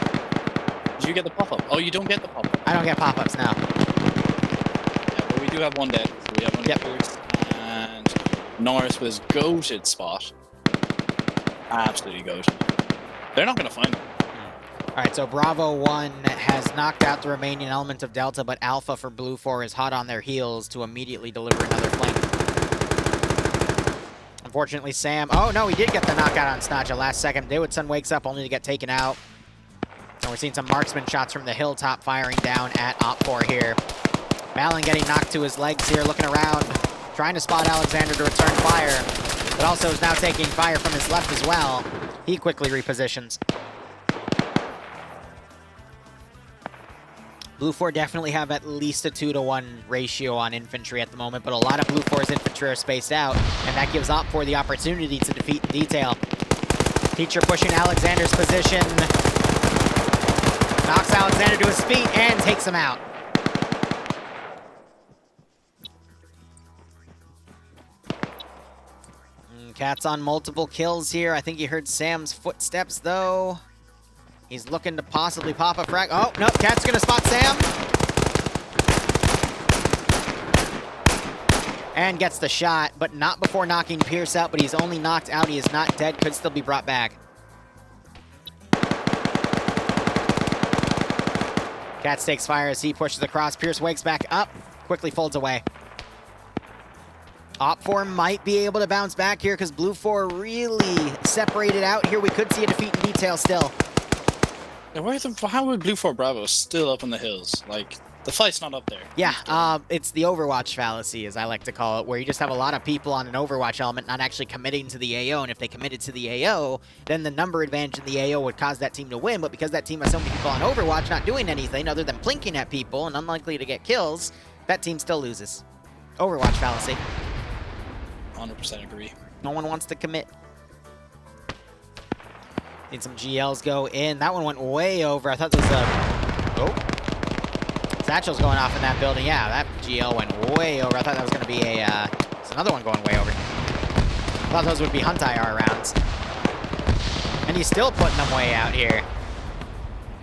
Did you get the pop-up? Oh, you don't get the pop-up. I don't get pop-ups now. Yeah, but we do have one dead. So we have one Pierce. And Norris was goated spot. Absolutely goated. They're not going to find him. All right, so Bravo 1 has knocked out the remaining element of Delta, but Alpha for Blue 4 is hot on their heels to immediately deliver another flank. Unfortunately, Sam... Oh, no, he did get the knockout on Snatch at last second. Davidson wakes up only to get taken out. And we're seeing some marksman shots from the hilltop firing down at Op4 here. Malin getting knocked to his legs here, looking around, trying to spot Alexander to return fire, but also is now taking fire from his left as well. He quickly repositions. Blue 4 definitely have at least a 2-to-1 ratio on infantry at the moment, but a lot of Blue 4's infantry are spaced out, and that gives Op4 the opportunity to defeat in detail. Teacher pushing Alexander's position. Knocks Alexander to his feet and takes him out. Cat's on multiple kills here. I think you heard Sam's footsteps, though. He's looking to possibly pop a frag. Oh, no, Cat's going to spot Sam. And gets the shot, but not before knocking Pierce out, but he's only knocked out. He is not dead, could still be brought back. Cats takes fire as he pushes across. Pierce wakes back up, quickly folds away. Op4 might be able to bounce back here because Blue 4 really separated out here. We could see a defeat in detail still. Yeah, how would Blue 4 Bravo still up in the hills? Like, the fight's not up there. Yeah, it's the Overwatch fallacy, as I like to call it, where you just have a lot of people on an Overwatch element not actually committing to the AO, and if they committed to the AO, then the number advantage in the AO would cause that team to win, but because that team has so many people on Overwatch not doing anything other than plinking at people and unlikely to get kills, that team still loses. Overwatch fallacy. 100% agree. No one wants to commit. Need some GLs go in. That one went way over. I thought there was a... Oh. Satchel's going off in that building. Yeah, that GL went way over. I thought that was going to be a... There's another one going way over. I thought those would be Hunt IR rounds. And he's still putting them way out here.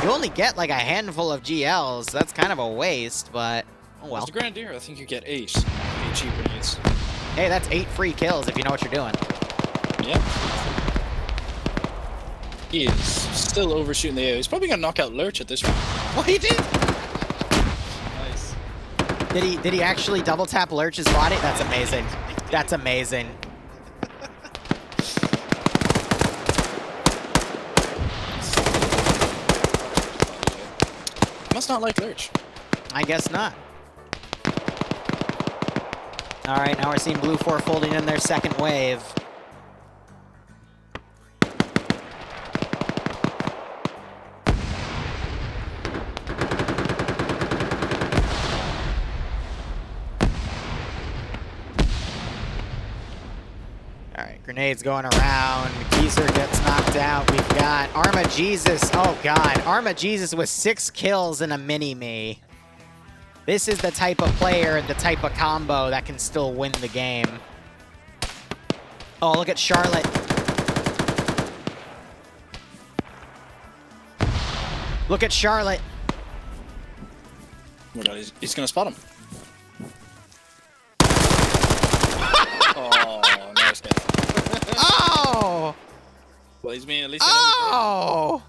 You only get like a handful of GLs. That's kind of a waste, but... Oh well. As the Grenadier, I think you get 8 cheap grenades. Hey, that's 8 free kills if you know what you're doing. Yep. He is still overshooting the AO. He's probably gonna knock out Lurch at this round. Oh, he did? Nice. Did he actually double tap Lurch's body? That's amazing. That's amazing. Must not like Lurch. I guess not. All right, now we're seeing Blue 4 folding in their second wave. All right, grenades going around. Geezer gets knocked out. We've got Arma Jesus. Oh, God. Arma Jesus with 6 kills and a mini-me. This is the type of player and the type of combo that can still win the game. Oh, look at Charlotte. Look at Charlotte. Oh my God, he's gonna spot him. Oh, nice guy. Oh! Well, he's being at least. Oh!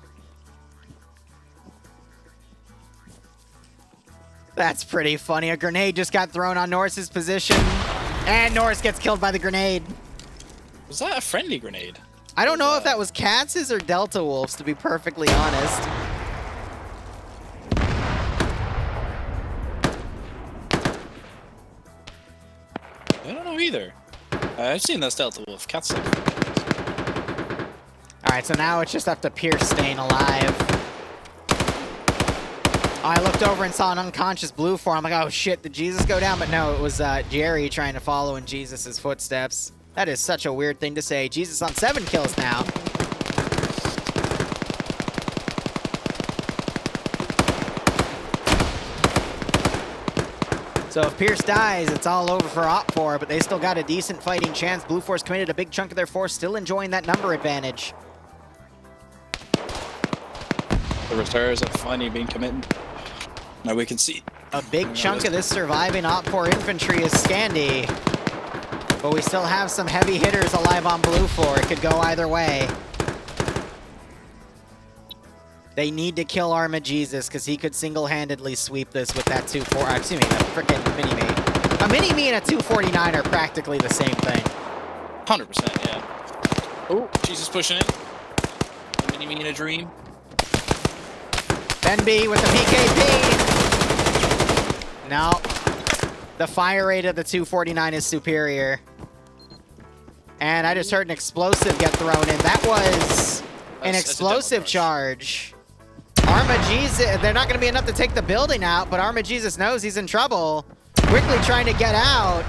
That's pretty funny. A grenade just got thrown on Norris's position, and Norris gets killed by the grenade. Was that a friendly grenade? I don't know if that was Katz's or Delta Wolf's, to be perfectly honest. I don't know either. I've seen that Delta Wolf. Cat stuff. Alright, so now it's just up to Pierce staying alive. I looked over and saw an unconscious Blue 4. I'm like, oh shit, did Jesus go down? But no, it was Jerry trying to follow in Jesus' footsteps. That is such a weird thing to say. Jesus on 7 kills now. So if Pierce dies, it's all over for Op4, but they still got a decent fighting chance. Blue 4's committed a big chunk of their force, still enjoying that number advantage. The reserves have finally been committed. Now we can see. A big chunk of this surviving Op4 infantry is Scandy. But we still have some heavy hitters alive on Blue 4. It could go either way. They need to kill Arma Jesus because he could single-handedly sweep this with that 2-4. Excuse me, the freaking mini-me. A mini-me and a 249 are practically the same thing. 100%, yeah. Oh, Jesus pushing it. A mini-me in a dream. Ben B with the PKP. No. The fire rate of the 249 is superior. And I just heard an explosive get thrown in. That was an explosive charge. Arma Jesus, they're not going to be enough to take the building out, but Arma Jesus knows he's in trouble. Quickly trying to get out.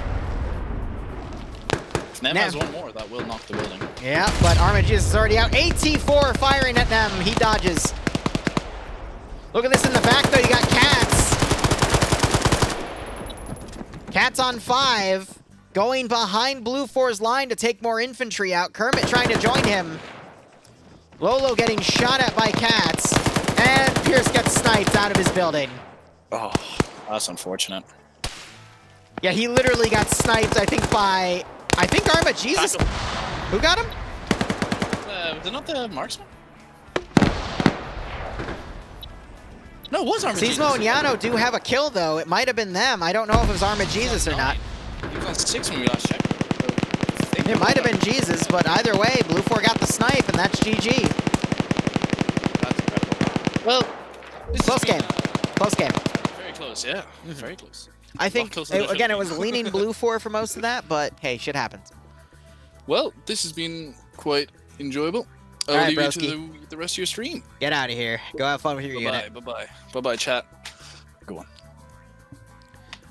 If Nem has one more, that will knock the building. Yeah, but Arma Jesus is already out. AT4 firing at Nem. He dodges. Look at this in the back, though. You got Cats. Cats on 5. Going behind Blue 4's line to take more infantry out. Kermit trying to join him. Lolo getting shot at by Cats. And Pierce gets sniped out of his building. Oh, that's unfortunate. Yeah, he literally got sniped, I think, by... I think Arma Jesus. Who got him? Was it not the marksman? No, it was Arma Sismo Jesus. and Yano do have a kill, though. It might have been them. I don't know if it was Arma Jesus or not. He was on 6 when we last checked. It might have been Jesus, but either way, Blue 4 got the snipe, and that's GG. That's incredible. Well, Close game. Close game. Very close, yeah. Very close. I think, again, it was leaning Blue 4 for most of that, but hey, shit happens. Well, this has been quite enjoyable. I'll Alright, leave you broski. to the rest of your stream. Get out of here. Go have fun with your unit. Bye-bye. Bye-bye, chat. Go on.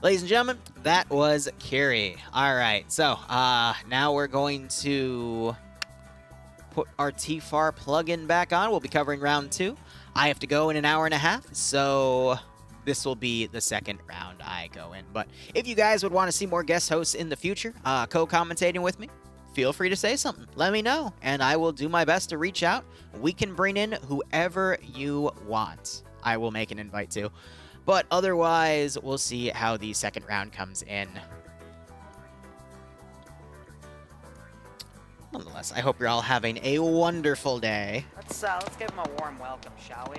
Ladies and gentlemen, that was Kerey. All right, so now we're going to put our TFAR plugin back on. We'll be covering round 2. I have to go in an hour and a half, so this will be the second round I go in. But if you guys would want to see more guest hosts in the future, co-commentating with me, feel free to say something. Let me know, and I will do my best to reach out. We can bring in whoever you want. I will make an invite to. But otherwise, we'll see how the second round comes in. Nonetheless, I hope you're all having a wonderful day. Let's give him a warm welcome, shall we?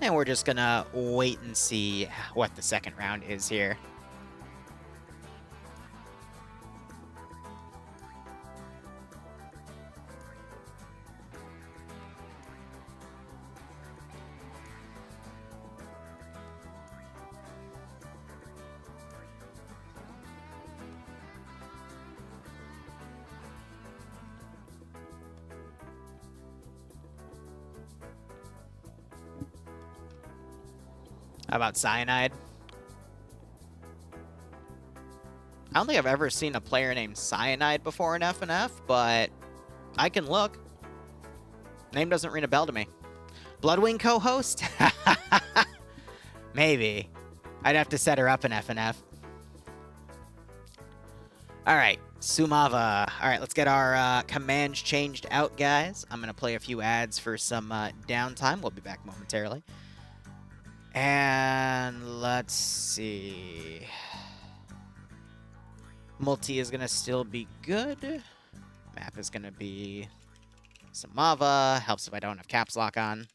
And we're just gonna wait and see what the second round is here. How about Cyanide? I don't think I've ever seen a player named Cyanide before in FNF, but I can look. Name doesn't ring a bell to me. Bloodwing co-host? Maybe. I'd have to set her up in FNF. Alright, Sumava. Alright, let's get our commands changed out, guys. I'm going to play a few ads for some downtime. We'll be back momentarily. And let's see. Multi is going to still be good. Map is going to be Samava. Helps if I don't have caps lock on.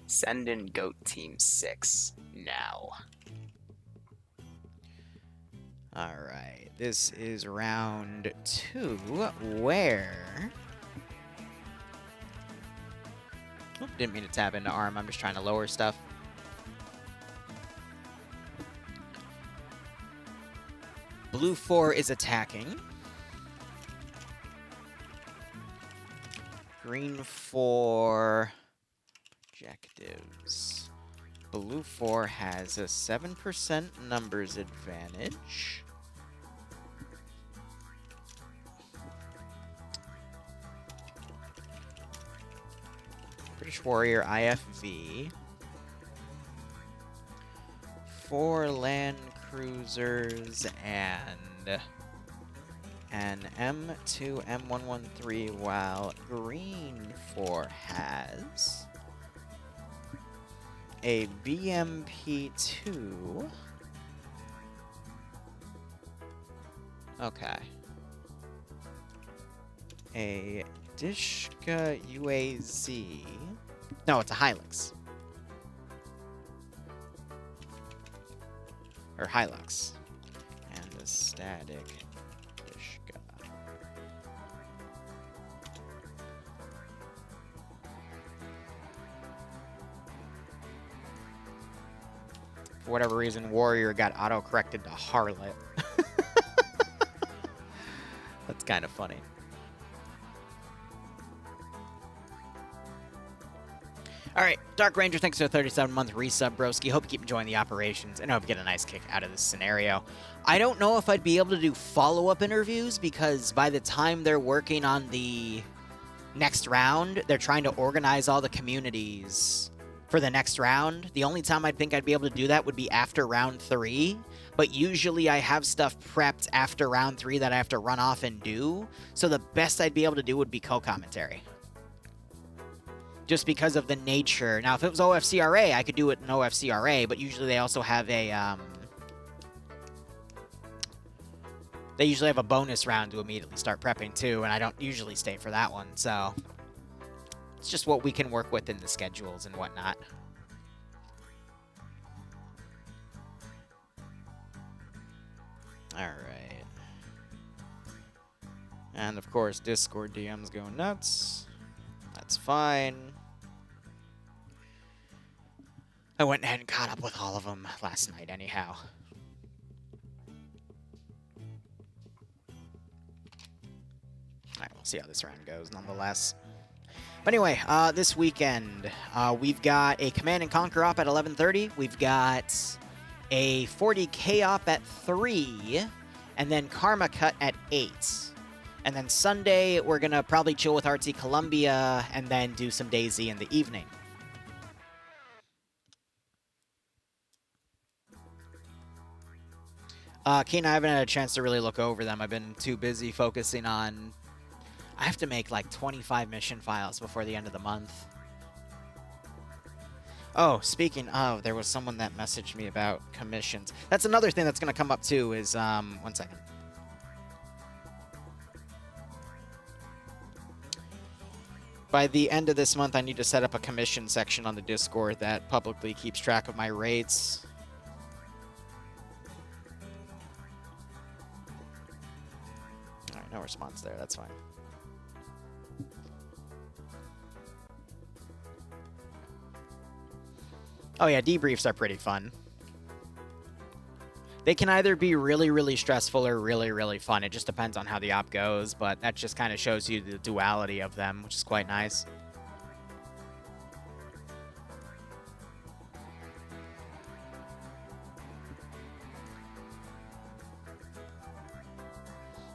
Send in Goat Team 6 now. Alright, this is round 2, where... Oh, didn't mean to tab into ARM, I'm just trying to lower stuff. Blue 4 is attacking. Green 4... objectives. Blue 4 has a 7% numbers advantage. British Warrior IFV. 4 land cruisers and an M2 M113, while Green 4 has a BMP2. Okay. A Dishka UAZ. No, it's a Hilux. Or Hilux. And a static Dishka. For whatever reason, Warrior got auto-corrected to Harlot. That's kind of funny. Alright, Dark Ranger, thanks for the 37-month resub, broski. Hope you keep enjoying the operations, and I hope you get a nice kick out of this scenario. I don't know if I'd be able to do follow-up interviews, because by the time they're working on the next round, they're trying to organize all the communities for the next round. The only time I'd think I'd be able to do that would be after round 3, but usually I have stuff prepped after round 3 that I have to run off and do, so the best I'd be able to do would be co-commentary. Just because of the nature. Now, if it was OFCRA, I could do it in OFCRA, but usually they also have a They usually have a bonus round to immediately start prepping too, and I don't usually stay for that one, so it's just what we can work with in the schedules and whatnot. All right. And of course, Discord DMs go nuts. That's fine. I went ahead and caught up with all of them last night anyhow. Alright, we'll see how this round goes nonetheless. But anyway, this weekend, we've got a Command and Conquer op at 11:30. We've got a 40k op at 3, and then Karma Cut at 8. And then Sunday, we're going to probably chill with Artsy Columbia and then do some DayZ in the evening. Keen, I haven't had a chance to really look over them. I've been too busy focusing on... I have to make like 25 mission files before the end of the month. Oh, speaking of, there was someone that messaged me about commissions. That's another thing that's going to come up too is... one second. By the end of this month, I need to set up a commission section on the Discord that publicly keeps track of my rates. Alright, no response there. That's fine. Oh yeah, debriefs are pretty fun. They can either be really, really stressful or really, really fun. It just depends on how the op goes, but that just kind of shows you the duality of them, which is quite nice.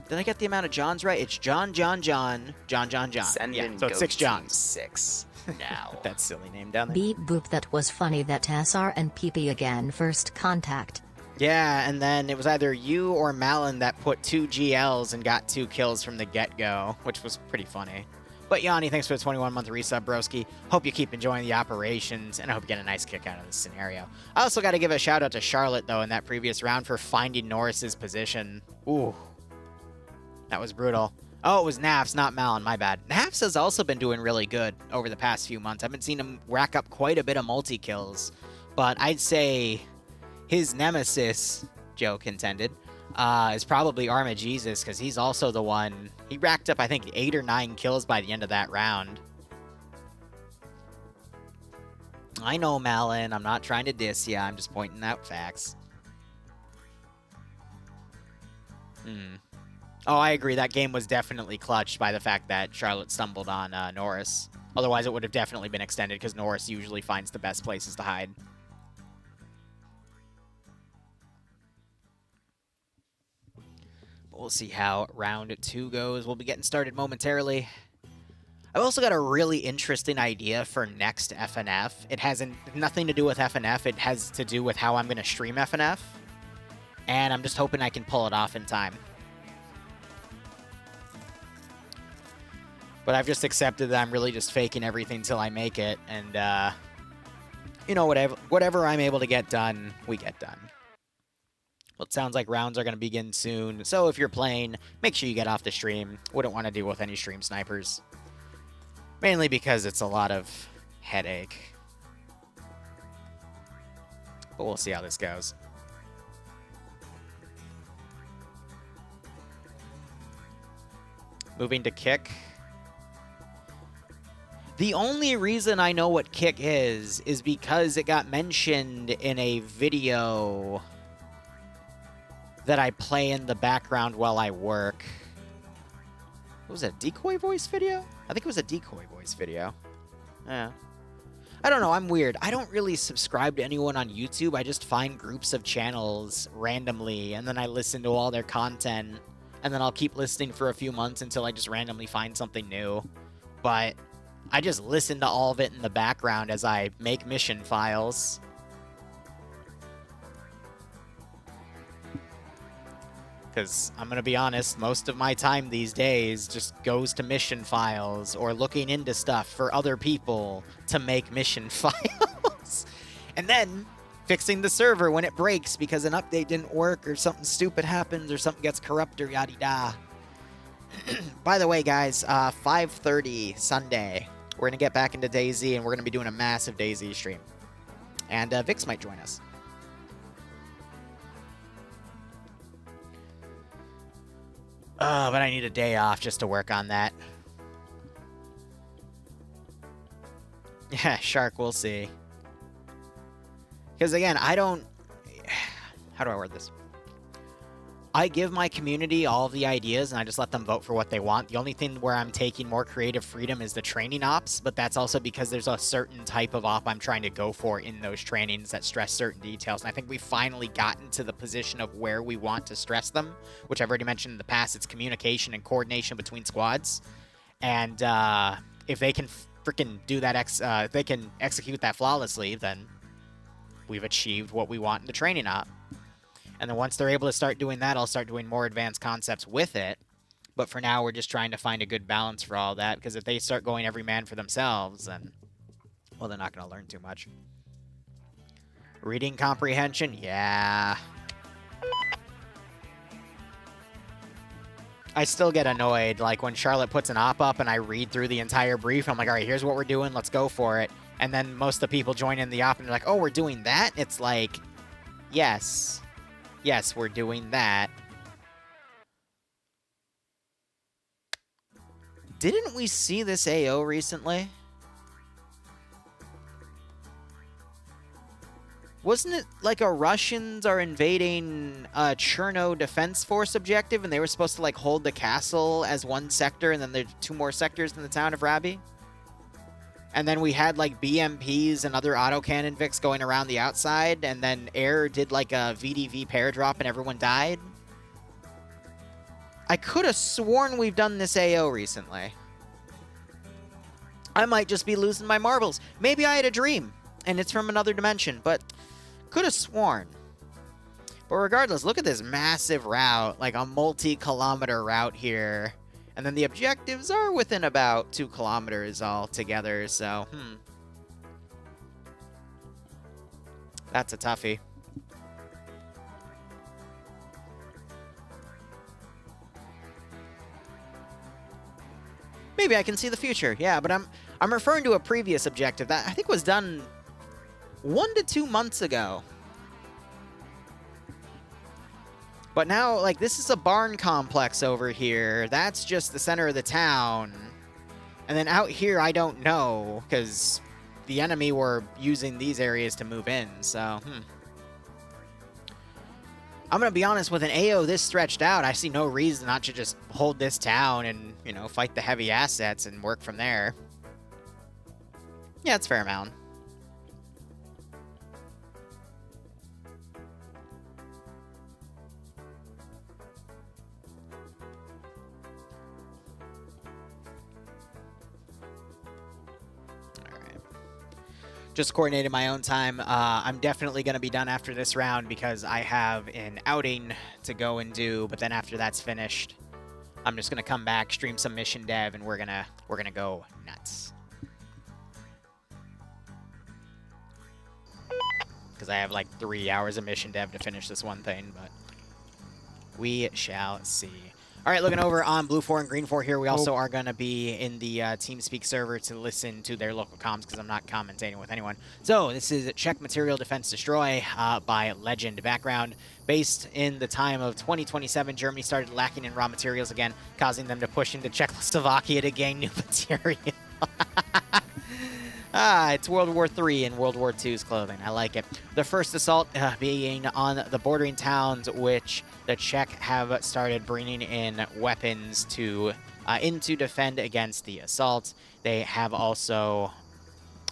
Did I get the amount of Johns right? It's John. Send Yeah, in so it's 6 Team Johns. 6 now. That silly name down there. Beep boop, that was funny that SR and PP again first contact. Yeah, and then it was either you or Malin that put 2 GLs and got 2 kills from the get-go, which was pretty funny. But Yanni, thanks for the 21-month resub, broski. Hope you keep enjoying the operations, and I hope you get a nice kick out of this scenario. I also got to give a shout-out to Charlotte, though, in that previous round for finding Norris's position. Ooh. That was brutal. Oh, it was Nafs, not Malin, my bad. Nafs has also been doing really good over the past few months. I've been seeing him rack up quite a bit of multi-kills, but I'd say... his nemesis, joke intended, is probably Arma Jesus, because he's also the one... He racked up, I think, 8 or 9 kills by the end of that round. I know, Malin. I'm not trying to diss ya. I'm just pointing out facts. Oh, I agree. That game was definitely clutched by the fact that Charlotte stumbled on Norris. Otherwise, it would have definitely been extended, because Norris usually finds the best places to hide. We'll see how round 2 goes. We'll be getting started momentarily. I've also got a really interesting idea for next FNF. It has nothing to do with FNF. It has to do with how I'm going to stream FNF. And I'm just hoping I can pull it off in time. But I've just accepted that I'm really just faking everything till I make it. And, you know, whatever I'm able to get done, we get done. Well, it sounds like rounds are going to begin soon, so if you're playing, make sure you get off the stream. Wouldn't want to deal with any stream snipers. Mainly because it's a lot of headache. But we'll see how this goes. Moving to kick. The only reason I know what kick is because it got mentioned in a video that I play in the background while I work. What was it, a decoy voice video? I think it was a decoy voice video. Yeah. I don't know, I'm weird. I don't really subscribe to anyone on YouTube. I just find groups of channels randomly, and then I listen to all their content, and then I'll keep listening for a few months until I just randomly find something new. But I just listen to all of it in the background as I make mission files. Because I'm going to be honest, most of my time these days just goes to mission files or looking into stuff for other people to make mission files. And then fixing the server when it breaks because an update didn't work or something stupid happens or something gets corrupt or yada yada. By the way, guys, 5:30 Sunday, we're going to get back into DayZ, and we're going to be doing a massive DayZ stream. And Vix might join us. Oh, but I need a day off just to work on that. Yeah, Shark, we'll see. Because, again, I don't... How do I word this? I give my community all the ideas, and I just let them vote for what they want. The only thing where I'm taking more creative freedom is the training ops, but that's also because there's a certain type of op I'm trying to go for in those trainings that stress certain details. And I think we've finally gotten to the position of where we want to stress them, which I've already mentioned in the past. It's communication and coordination between squads. And if they can freaking do that, if they can execute that flawlessly, then we've achieved what we want in the training op. And then once they're able to start doing that, I'll start doing more advanced concepts with it. But for now, we're just trying to find a good balance for all that, because if they start going every man for themselves, then, well, they're not going to learn too much. Reading comprehension? Yeah. I still get annoyed, like, when Charlotte puts an op up and I read through the entire brief, I'm like, all right, here's what we're doing, let's go for it. And then most of the people join in the op and they're like, oh, we're doing that? It's like, yes. Yes, we're doing that. Didn't we see this AO recently? Wasn't it like a Russians are invading a Cherno Defense Force objective and they were supposed to like hold the castle as one sector and then there's 2 more sectors in the town of Rabi? And then we had, like, BMPs and other autocannon Vics going around the outside, and then Air did, like, a VDV pair drop and everyone died. I could have sworn we've done this AO recently. I might just be losing my marbles. Maybe I had a dream, and it's from another dimension, but could have sworn. But regardless, look at this massive route, like a multi-kilometer route here. And then the objectives are within about 2 kilometers altogether, so, That's a toughie. Maybe I can see the future, yeah, but I'm referring to a previous objective that I think was done 1 to 2 months ago. But now, like, this is a barn complex over here. That's just the center of the town. And then out here, I don't know, because the enemy were using these areas to move in, so, I'm going to be honest, with an AO this stretched out, I see no reason not to just hold this town and, you know, fight the heavy assets and work from there. Yeah, it's fair amount. Just coordinated my own time. I'm definitely going to be done after this round because I have an outing to go and do, but then after that's finished, I'm just going to come back, stream some mission dev, and we're going to go nuts. Because I have like 3 hours of mission dev to finish this one thing, but we shall see. All right, looking over on Blue 4 and Green 4 here, we also are going to be in the TeamSpeak server to listen to their local comms because I'm not commentating with anyone. So this is Czech Material Defense Destroy by Legend. Background, based in the time of 2027, Germany started lacking in raw materials again, causing them to push into Czechoslovakia to gain new material. It's World War III in World War II's clothing. I like it. The first assault being on the bordering towns, which the Czech have started bringing in weapons to defend against the assault. They have also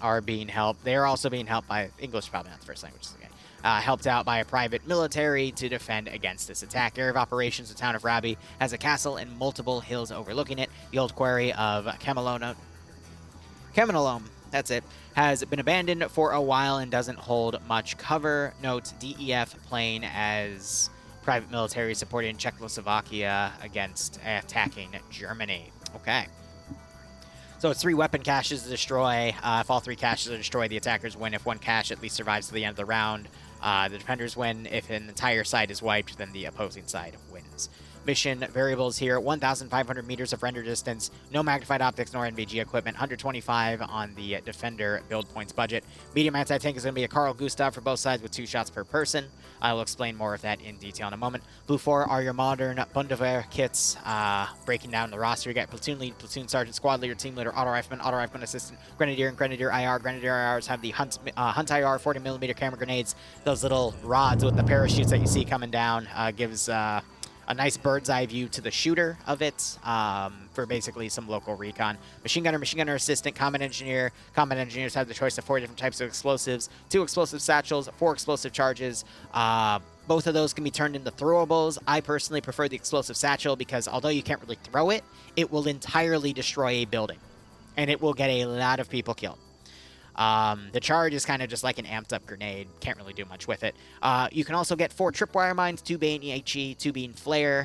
are being helped. They are also being helped by English, probably not the first language. Okay. Helped out by a private military to defend against this attack. Area of operations, the town of Rabi has a castle and multiple hills overlooking it. The old quarry of Kamenolom, that's it, has been abandoned for a while and doesn't hold much cover. Note, DEF playing as private military supporting Czechoslovakia against attacking Germany. Okay. So it's 3 weapon caches to destroy. If all 3 caches are destroyed, the attackers win. If 1 cache at least survives to the end of the round, the defenders win. If an entire side is wiped, then the opposing side wins. Mission variables here: 1,500 meters of render distance, no magnified optics nor NVG equipment, 125 on the defender build points budget. Medium anti-tank is going to be a Carl Gustav for both sides with 2 shots per person. I will explain more of that in detail in a moment. Blue 4 are your modern Bundeswehr kits. Breaking down the roster, you got platoon lead, platoon sergeant, squad leader, team leader, auto rifleman assistant, grenadier, and grenadier IR. Grenadier IRs have the Hunt IR 40mm camera grenades. Those little rods with the parachutes that you see coming down gives a nice bird's eye view to the shooter of it for basically some local recon. Machine gunner assistant, combat engineer. Combat engineers have the choice of 4 different types of explosives, 2 explosive satchels, 4 explosive charges. Both of those can be turned into throwables. I personally prefer the explosive satchel because although you can't really throw it, it will entirely destroy a building, and it will get a lot of people killed. The charge is kind of just like an amped up grenade. Can't really do much with it. You can also get 4 tripwire mines, 2 being HE, 2 being flare.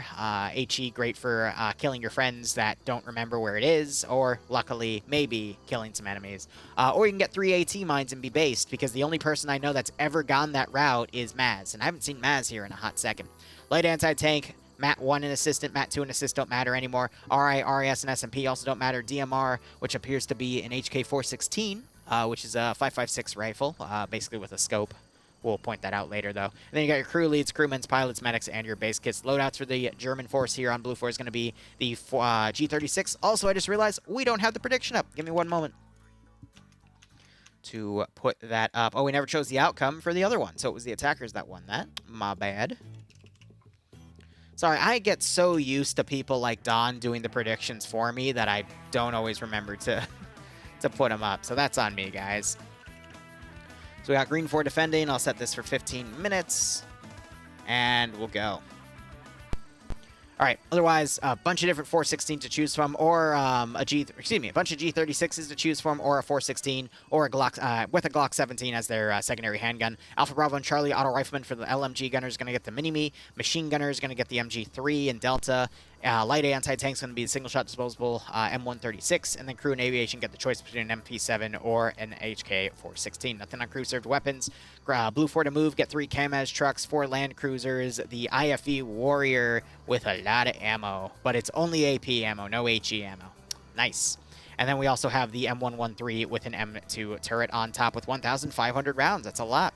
HE great for killing your friends that don't remember where it is, or luckily maybe killing some enemies. Or you can get 3 AT mines and be based, because the only person I know that's ever gone that route is Maz, and I haven't seen Maz here in a hot second. Light anti-tank. Mat 1 and assistant, Mat 2 and assist don't matter anymore. RI, RAS, and SMP also don't matter. DMR, which appears to be an HK416, which is a 5.56 rifle, basically with a scope. We'll point that out later, though. And then you got your crew leads, crewmen, pilots, medics, and your base kits. Loadouts for the German force here on Blue 4 is going to be the G36. Also, I just realized we don't have the prediction up. Give me one moment to put that up. Oh, we never chose the outcome for the other one, so it was the attackers that won that. My bad. Sorry, I get so used to people like Don doing the predictions for me that I don't always remember to put them up. So that's on me, guys. So we got green 4 defending. I'll set this for 15 minutes, and we'll go. All right. Otherwise, a bunch of different 416 to choose from, or a bunch of G36s to choose from, or a 416, or a Glock with a Glock 17 as their secondary handgun. Alpha Bravo and Charlie auto rifleman for the LMG gunner is going to get the Mini-Me. Machine gunner is going to get the MG3 and Delta. Light anti-tank is going to be the single-shot disposable M136, and then crew and aviation get the choice between an MP7 or an HK416. Nothing on crew-served weapons. Blue 4 to move, get 3 Kamaz trucks, 4 land cruisers, the IFE Warrior with a lot of ammo, but it's only AP ammo, no HE ammo. Nice. And then we also have the M113 with an M2 turret on top with 1,500 rounds. That's a lot.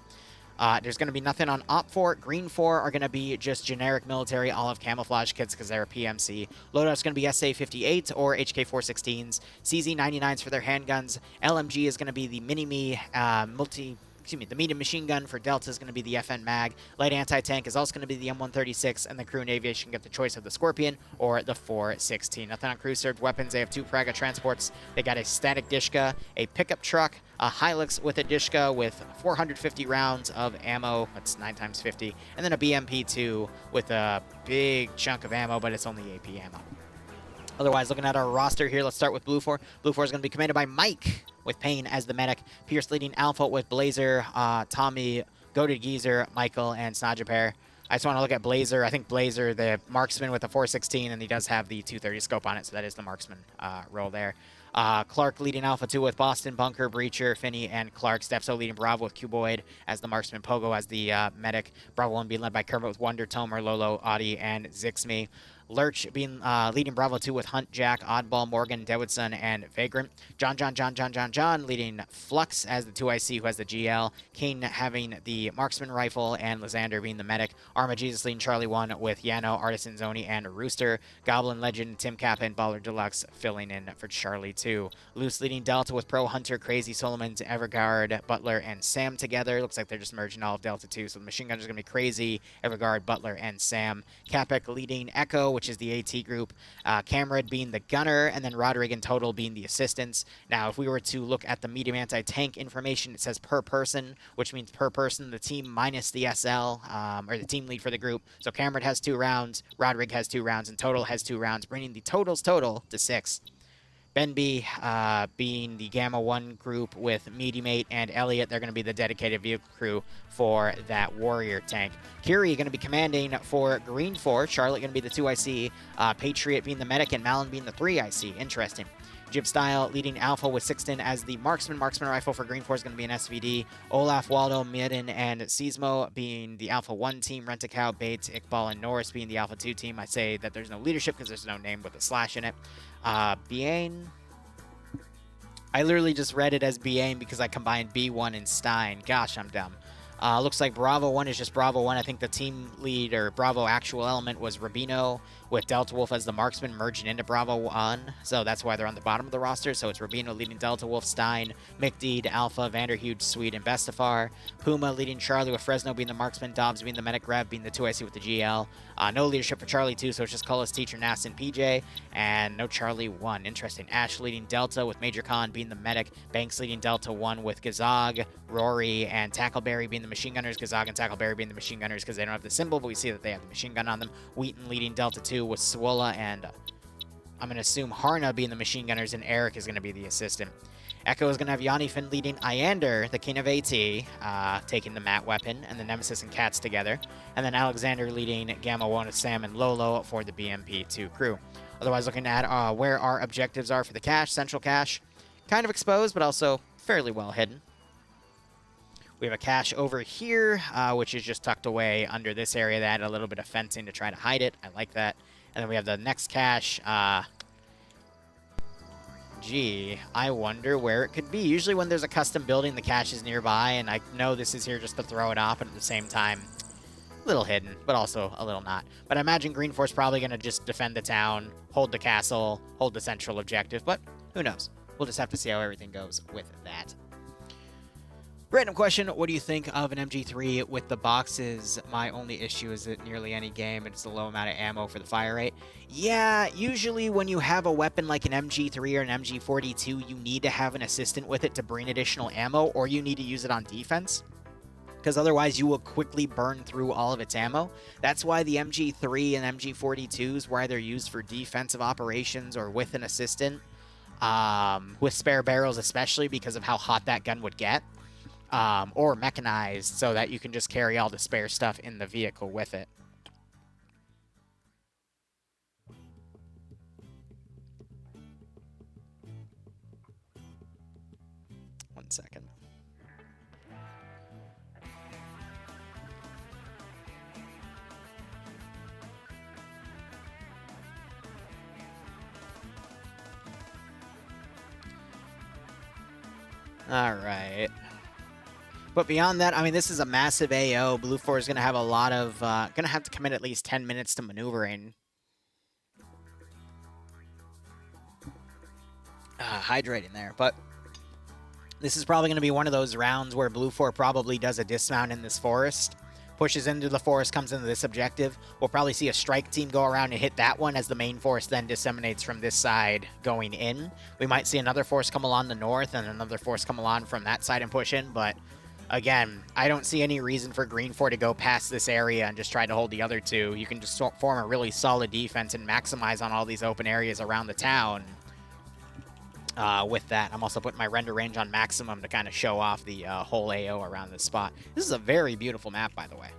There's going to be nothing on Op 4. Green 4 are going to be just generic military olive camouflage kits because they're a PMC. Loadout's going to be SA-58 or HK-416s. CZ-99s for their handguns. LMG is going to be the Mini-Me the medium machine gun for Delta is going to be the FN Mag. Light anti-tank is also going to be the M136, and the crew and aviation get the choice of the Scorpion or the 416. Nothing on crew-served weapons. They have 2 Praga transports. They got a static Dishka, a pickup truck, a Hilux with a Dishka with 450 rounds of ammo. That's 9 times 50. And then a BMP-2 with a big chunk of ammo, but it's only AP ammo. Otherwise, looking at our roster here, let's start with Blue 4. Blue 4 is going to be commanded by Mike, with Payne as the medic. Pierce leading Alpha with Blazer, Tommy, Goated Geezer, Michael, and Snajapair. I just want to look at Blazer. I think Blazer, the marksman with the 416, and he does have the 230 scope on it, so that is the marksman role there. Clark leading Alpha 2 with Boston, Bunker, Breacher, Finney, and Clark. Stepso leading Bravo with Cuboid as the marksman. Pogo as the medic. Bravo 1 being led by Kermit with Wonder, Tomer, Lolo, Audie, and Zixme. Lurch being leading Bravo 2 with Hunt, Jack, Oddball, Morgan, Dewoodson, and Vagrant. John leading Flux as the 2IC who has the GL. Kane having the marksman rifle, and Lysander being the medic. Arma Jesus leading Charlie 1 with Yano, Artisan Zoni, and Rooster. Goblin Legend, Tim Kappa, and Baller Deluxe filling in for Charlie 2. Loose leading Delta with Pro Hunter, Crazy Solomons, Everguard, Butler, and Sam together. Looks like they're just merging all of Delta 2, so the machine gunners are going to be Crazy, Everguard, Butler, and Sam. Capek leading Echo, which is the AT group. Cameron being the gunner, and then Roderick in total being the assistants. Now, if we were to look at the medium anti-tank information, it says per person, which means per person the team minus the SL, or the team lead for the group. So Cameron has 2 rounds, Roderick has 2 rounds, and total has 2 rounds, bringing the total to 6. Ben B being the Gamma 1 group with Mediumate and Elliot. They're going to be the dedicated vehicle crew for that Warrior tank. Kerey going to be commanding for Green 4. Charlotte going to be the 2IC. Patriot being the medic, and Malin being the 3IC. Interesting. Jib Style leading Alpha with Sixten as the marksman. Marksman rifle for Green 4 is going to be an SVD. Olaf, Waldo, Midden, and Seismo being the Alpha 1 team. Rent-A-Cow, Bates, Iqbal, and Norris being the Alpha 2 team. I say that there's no leadership because there's no name with a slash in it. Biane. I literally just read it as Biane because I combined B1 and Stein. Gosh, I'm dumb. Looks like Bravo 1 is just Bravo 1. I think the team lead or Bravo actual element was Rubino with Delta Wolf as the marksman merging into Bravo 1. So that's why they're on the bottom of the roster. So it's Rubino leading Delta Wolf, Stein, McDeed, Alpha, Vanderhude, Swede, and Bestafar. Puma leading Charlie with Fresno being the marksman, Dobbs being the medic, Rev being the 2IC with the GL. No leadership for Charlie 2, so it's just Cullis, Teacher, Nass, and PJ. And no Charlie 1. Interesting. Ash leading Delta with Major Khan being the medic. Banks leading Delta 1 with Gazog, Rory, and Tackleberry being the machine gunners. Gazog and Tackleberry being the machine gunners because they don't have the symbol, but we see that they have the machine gun on them. Wheaton leading Delta 2 with Swola and I'm going to assume Harna being the machine gunners, and Eric is going to be the assistant. Echo is going to have Yanni Finn leading Iander, the king of AT, taking the mat weapon, and the Nemesis and Cats together. And then Alexander leading Gamma 1 with Sam and Lolo for the BMP2 crew. Otherwise, looking at where our objectives are for the cache, central cache, kind of exposed, but also fairly well hidden. We have a cache over here, which is just tucked away under this area that had a little bit of fencing to try to hide it. I like that. And then we have the next cache. Gee, I wonder where it could be. Usually when there's a custom building, the cache is nearby, and I know this is here just to throw it off, but at the same time, a little hidden, but also a little not. But I imagine Green Force probably going to just defend the town, hold the castle, hold the central objective, but who knows? We'll just have to see how everything goes with that. Random question, what do you think of an MG3 with the boxes? My only issue is that nearly any game, it's the low amount of ammo for the fire rate. Yeah, usually when you have a weapon like an MG3 or an MG42, you need to have an assistant with it to bring additional ammo, or you need to use it on defense, because otherwise you will quickly burn through all of its ammo. That's why the MG3 and MG42s were either used for defensive operations or with an assistant, with spare barrels especially because of how hot that gun would get. Or mechanized so that you can just carry all the spare stuff in the vehicle with it. One second. All right. But beyond that, I mean, this is a massive AO. Blue 4 is going to have a lot of, going to have to commit at least 10 minutes to maneuvering. Hydrating there. But this is probably going to be one of those rounds where Blue 4 probably does a dismount in this forest, pushes into the forest, comes into this objective. We'll probably see a strike team go around and hit that one as the main force then disseminates from this side going in. We might see another force come along the north and another force come along from that side and push in, but again, I don't see any reason for Green 4 to go past this area and just try to hold the other two. You can just form a really solid defense and maximize on all these open areas around the town. With that, I'm also putting my render range on maximum to kind of show off the whole AO around this spot. This is a very beautiful map, by the way.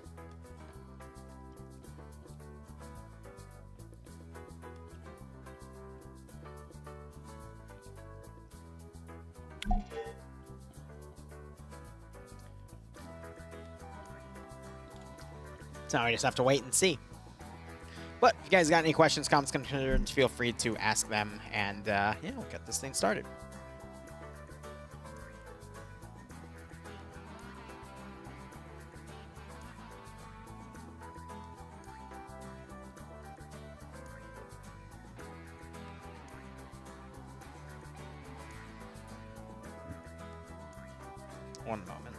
So now we just have to wait and see. But if you guys got any questions, comments, concerns, feel free to ask them. And yeah, we'll get this thing started. One moment.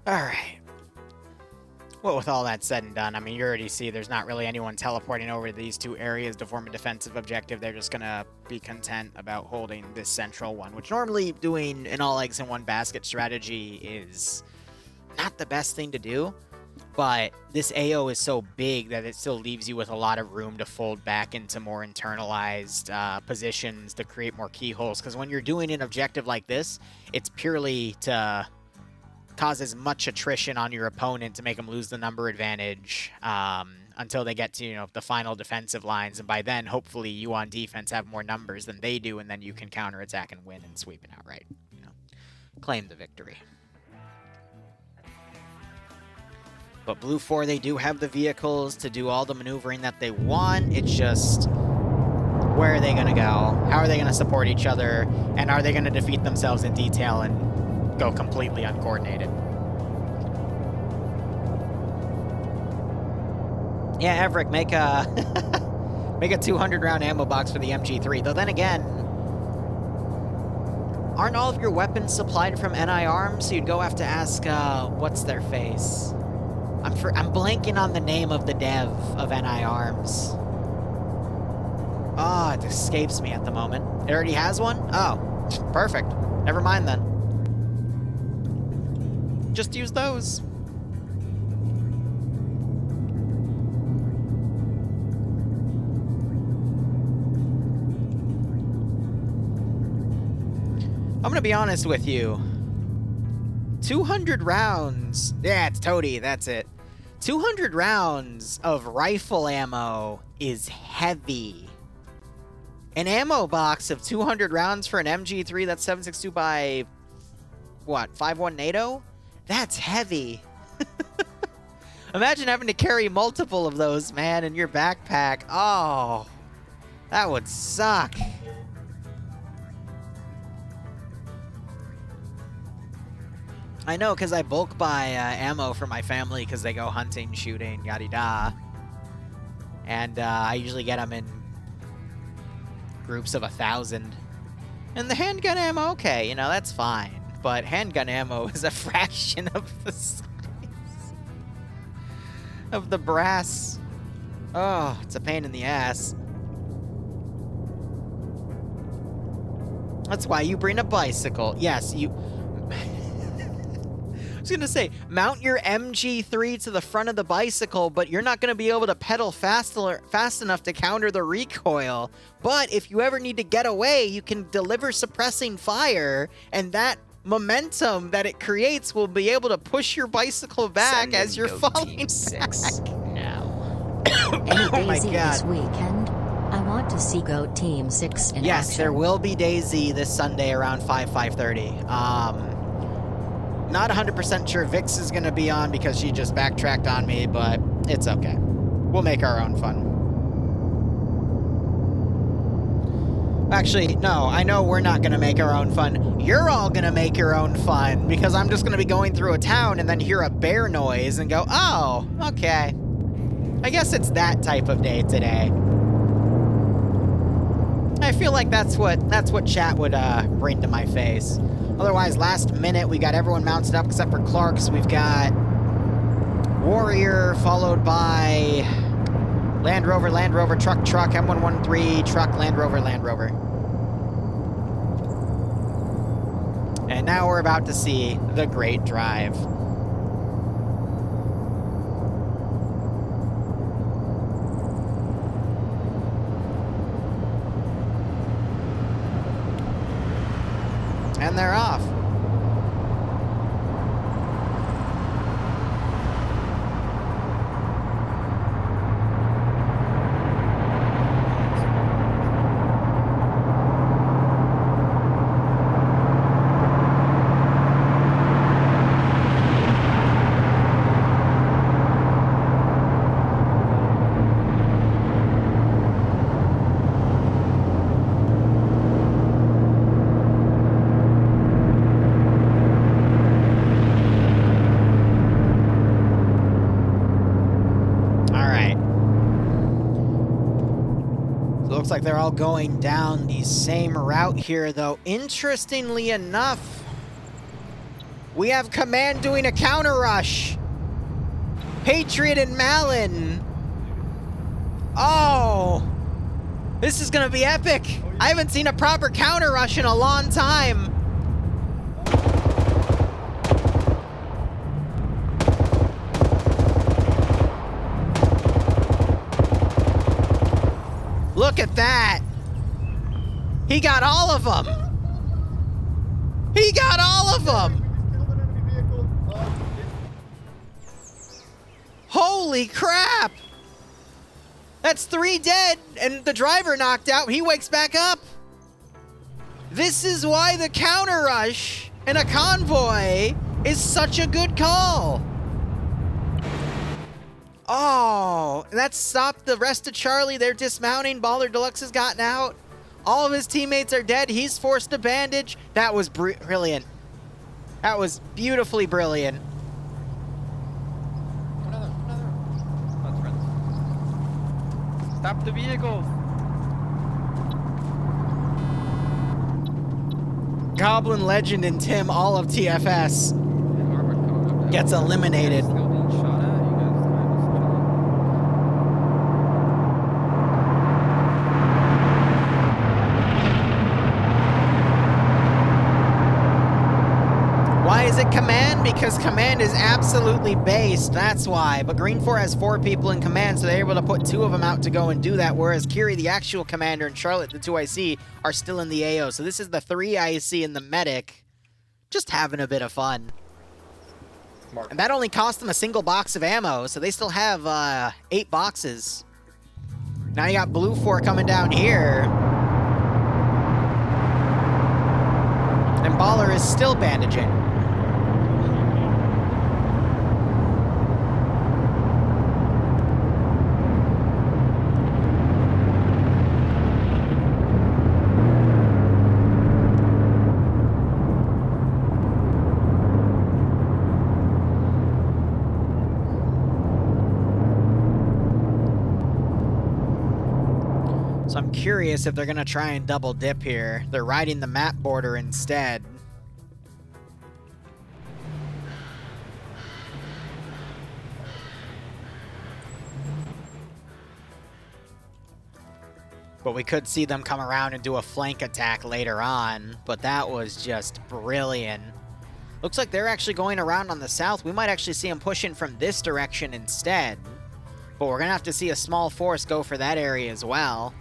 All right. Well, with all that said and done, I mean, you already see there's not really anyone teleporting over to these two areas to form a defensive objective. They're just going to be content about holding this central one, which normally doing an all eggs in one basket strategy is not the best thing to do. but this AO is so big that it still leaves you with a lot of room to fold back into more internalized positions to create more keyholes. Because when you're doing an objective like this, it's purely to cause as much attrition on your opponent to make them lose the number advantage until they get to, you know, the final defensive lines. And by then, hopefully, you on defense have more numbers than they do, and then you can counterattack and win and sweep it outright. You know, claim the victory. But Blue 4, they do have the vehicles to do all the maneuvering that they want. It's just, where are they going to go? How are they going to support each other? And are they going to defeat themselves in detail and go completely uncoordinated? Yeah, Everick, make a make a 200-round ammo box for the MG3. Though then again, aren't all of your weapons supplied from NI Arms? So you'd go have to ask, what's their face? I'm blanking on the name of the dev of NI Arms. Oh, it escapes me at the moment. It already has one? Oh, perfect. Never mind then. Just use those. I'm gonna be honest with you. 200 rounds. Yeah, it's Toady, that's it. 200 rounds of rifle ammo is heavy. An ammo box of 200 rounds for an MG3 that's 7.62 by, what, 5.1 NATO? That's heavy. Imagine having to carry multiple of those, man, in your backpack. Oh, that would suck. I know, because I bulk buy ammo for my family because they go hunting, shooting, yada-da. And I usually get them in groups of 1,000. And the handgun ammo, okay, you know, that's fine. But handgun ammo is a fraction of the size of the brass. Oh, it's a pain in the ass. That's why you bring a bicycle. Yes, you... I was gonna say, mount your MG3 to the front of the bicycle, but you're not gonna be able to pedal fast enough to counter the recoil. But if you ever need to get away, you can deliver suppressing fire, and that momentum that it creates will be able to push your bicycle back as you're falling Team 6 back. now. Any Oh my Daisy God. this weekend? I want to see Go Team 6 in Yes, action. there will be Daisy this Sunday around 5:30. Not 100% sure Vix is going to be on because she just backtracked on me, but it's okay. We'll make our own fun. Actually, no, I know we're not going to make our own fun. You're all going to make your own fun because I'm just going to be going through a town and then hear a bear noise and go, oh, okay. I guess it's that type of day today. I feel like that's what chat would bring to my face. Otherwise, last minute, we got everyone mounted up except for Clark's. We've got Warrior, followed by Land Rover, Truck, M113, Truck, Land Rover. And now we're about to see the Great Drive. And they're off. Looks like they're all going down the same route here, though. Interestingly enough, we have Command doing a counter rush. Patriot and Malin. Oh, this is gonna be epic. I haven't seen a proper counter rush in a long time. Look at that! He got all of them! He got all of them! Holy crap! That's 3 dead, and the driver knocked out. He wakes back up. This is why the counter rush in a convoy is such a good call. Oh, that stopped the rest of Charlie. They're dismounting. Baller Deluxe has gotten out. All of his teammates are dead. He's forced to bandage. That was brilliant. That was beautifully brilliant. Stop the vehicle! Goblin Legend and Tim, all of TFS, gets eliminated. Still being shot at. You guys trying to stop. Why is it Command? Because Command is absolutely based, that's why. But Green 4 has 4 people in Command, so they're able to put 2 of them out to go and do that, whereas Kerey, the actual Commander, and Charlotte, the 2 IC, are still in the AO. So this is the 3 IC and the Medic, just having a bit of fun. And that only cost them a single box of ammo, so they still have 8 boxes. Now you got Blue 4 coming down here. And Baller is still bandaging. So I'm curious if they're going to try and double dip here. They're riding the map border instead. But we could see them come around and do a flank attack later on. But that was just brilliant. Looks like they're actually going around on the south. We might actually see them pushing from this direction instead. But we're going to have to see a small force go for that area as well.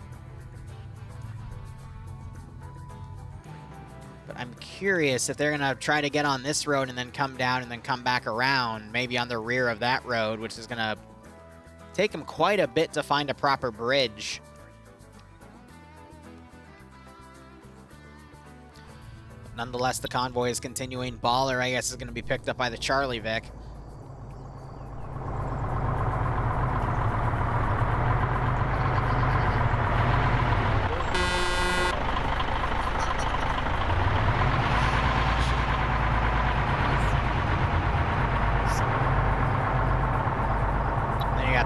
I'm curious if they're going to try to get on this road and then come down and then come back around, maybe on the rear of that road, which is going to take them quite a bit to find a proper bridge. But nonetheless, the convoy is continuing. Baller, I guess, is going to be picked up by the Charlie Vic.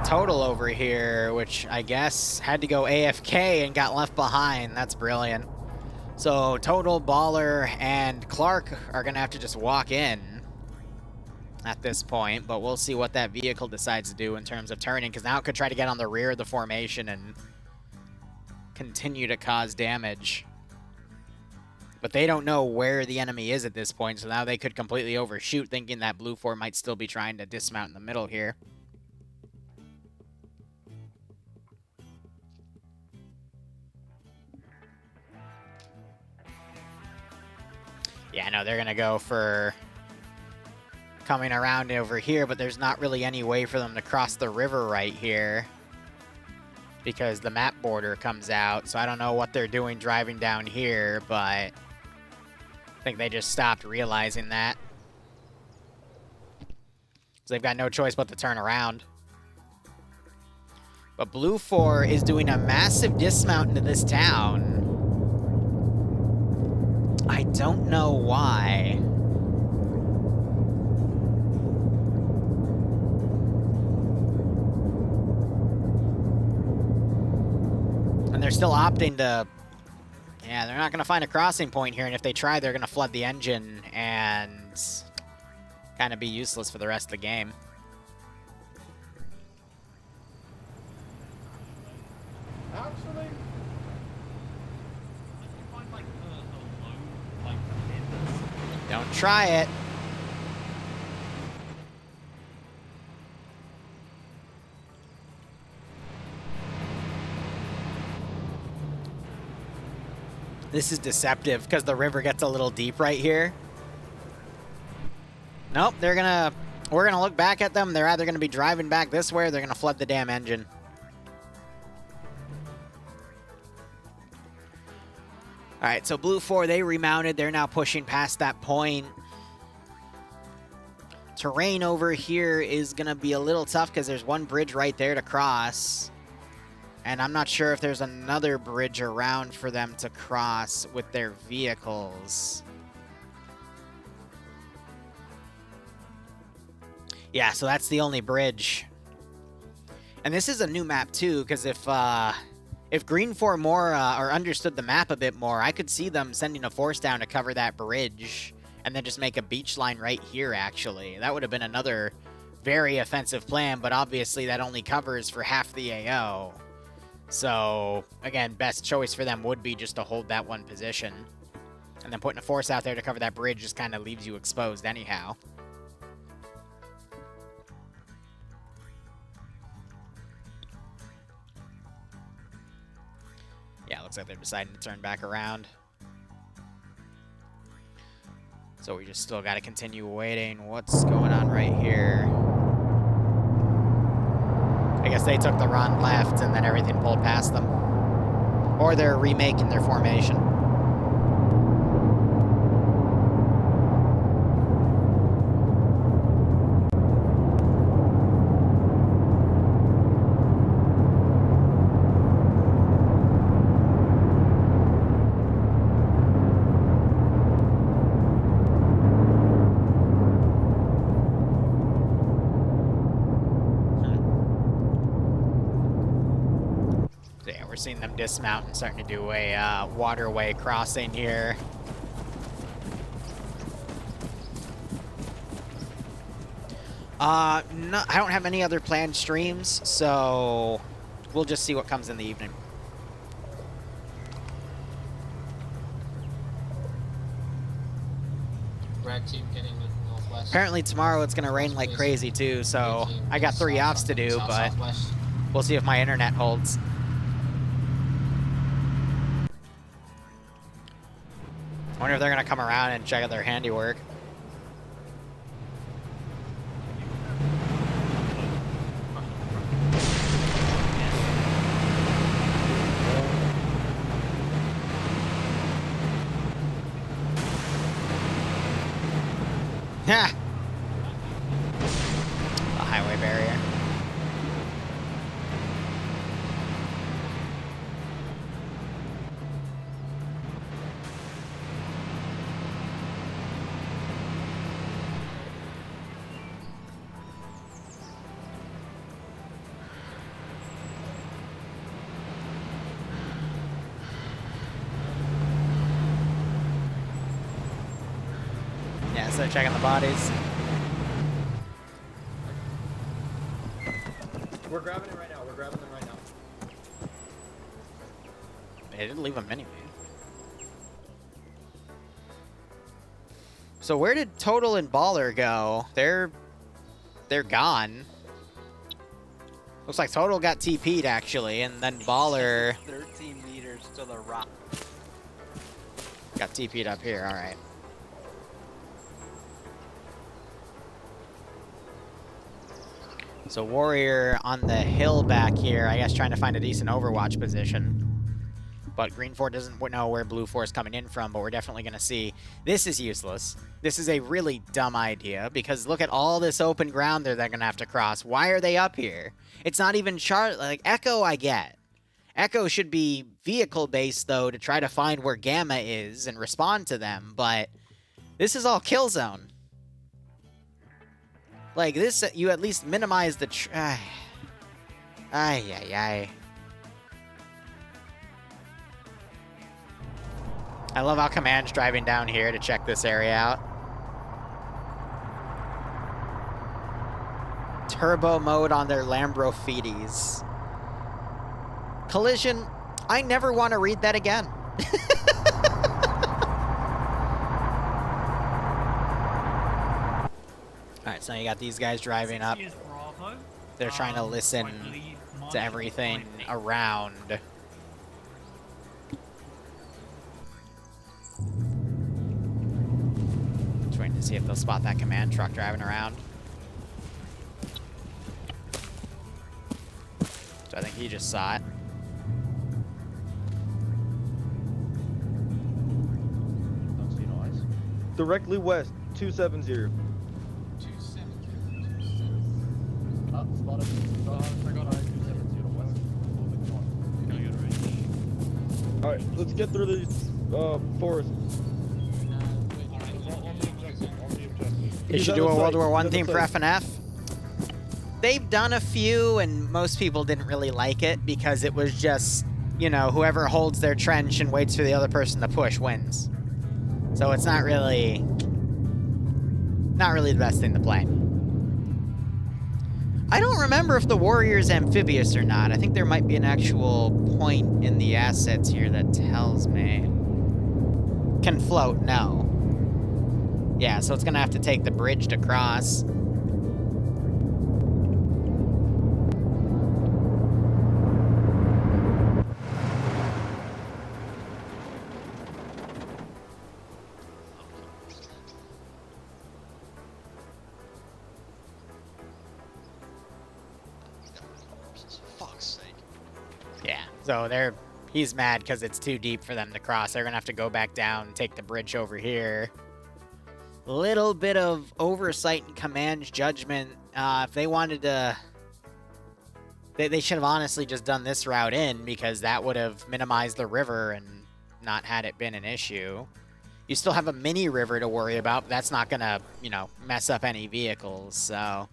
Total over here, which I guess had to go AFK and got left behind. That's brilliant. So Total, Baller, and Clark are going to have to just walk in at this point, but we'll see what that vehicle decides to do in terms of turning, because now it could try to get on the rear of the formation and continue to cause damage. But they don't know where the enemy is at this point, so now they could completely overshoot, thinking that Blue 4 might still be trying to dismount in the middle here. Yeah, no, they're going to go for coming around over here, but there's not really any way for them to cross the river right here because the map border comes out. So I don't know what they're doing driving down here, but I think they just stopped realizing that. So they've got no choice but to turn around. But Blue 4 is doing a massive dismount into this town. I don't know why. And they're still opting to... Yeah, they're not going to find a crossing point here, and if they try, they're going to flood the engine and kind of be useless for the rest of the game. Actually... Don't try it. This is deceptive because the river gets a little deep right here. Nope, we're gonna look back at them. They're either gonna be driving back this way or they're gonna flood the damn engine. All right, so Blue 4, they remounted. They're now pushing past that point. Terrain over here is gonna be a little tough because there's one bridge right there to cross. And I'm not sure if there's another bridge around for them to cross with their vehicles. Yeah, so that's the only bridge. And this is a new map too, because if Green 4 more or understood the map a bit more, I could see them sending a force down to cover that bridge and then just make a beach line right here, actually. That would have been another very offensive plan, but obviously that only covers for half the AO. So, again, best choice for them would be just to hold that one position. And then putting a force out there to cover that bridge just kind of leaves you exposed anyhow. Yeah, looks like they're deciding to turn back around. So we just still got to continue waiting. What's going on right here? I guess they took the run left and then everything pulled past them. Or they're remaking their formation. Seeing them dismount and starting to do a waterway crossing here. No, I don't have any other planned streams, so we'll just see what comes in the evening. Red team getting to northwest. Apparently tomorrow it's going to rain like crazy too, so I got 3 offs to do, but we'll see if my internet holds. I wonder if they're going to come around and check out their handiwork. Ha! The highway barrier. Yeah, so checking the bodies. We're grabbing it right now. We're grabbing them right now. They didn't leave a mini-me. So where did Total and Baller go? They're gone. Looks like Total got TP'd actually, and then Baller 13 meters to the rock. got TP'd up here. All right. So Warrior on the hill back here, I guess trying to find a decent overwatch position. But Green 4 doesn't know where Blue 4 is coming in from, but we're definitely going to see. This is useless. This is a really dumb idea, because look at all this open ground they're going to have to cross. Why are they up here? It's not even like Echo I get. Echo should be vehicle-based, though, to try to find where Gamma is and respond to them, but this is all kill zone. Like, this, you at least minimize the... Ay, ay, ay. I love how Command's driving down here to check this area out. Turbo mode on their Lambro feeties. Collision, I never want to read that again. Alright, so now you got these guys driving up. They're trying to listen to everything around. See if they'll spot that command truck driving around. So I think he just saw it. Directly west, 270. Alright, let's get through these forests. They should do a World War I theme for FNF. They've done a few, and most people didn't really like it because it was just, you know, whoever holds their trench and waits for the other person to push wins. So it's not really the best thing to play. I don't remember if the warrior's amphibious or not. I think there might be an actual point in the assets here that tells me. Can float, no. Yeah, so it's gonna have to take the bridge to cross. Yeah, so he's mad because it's too deep for them to cross. They're gonna have to go back down and take the bridge over here. Little bit of oversight and command judgment. If they wanted to... They should have honestly just done this route in, because that would have minimized the river and not had it been an issue. You still have a mini river to worry about, but that's not gonna, you know, mess up any vehicles, so...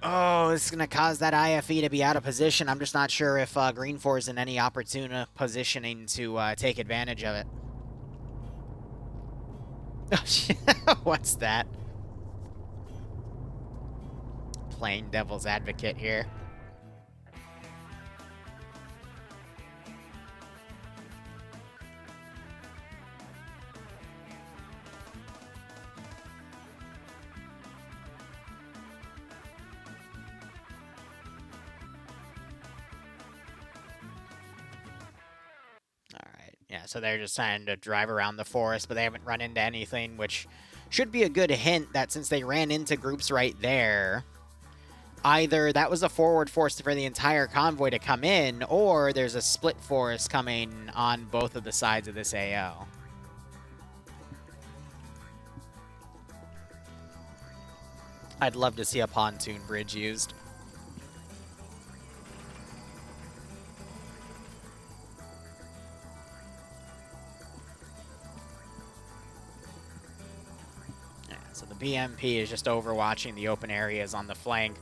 Oh, this is going to cause that IFE to be out of position. I'm just not sure if Green 4 is in any opportune positioning to take advantage of it. What's that? Playing devil's advocate here. Yeah, so they're just trying to drive around the forest, but they haven't run into anything, which should be a good hint that since they ran into groups right there, either that was a forward force for the entire convoy to come in, or there's a split force coming on both of the sides of this AO. I'd love to see a pontoon bridge used. So the BMP is just overwatching the open areas on the flank,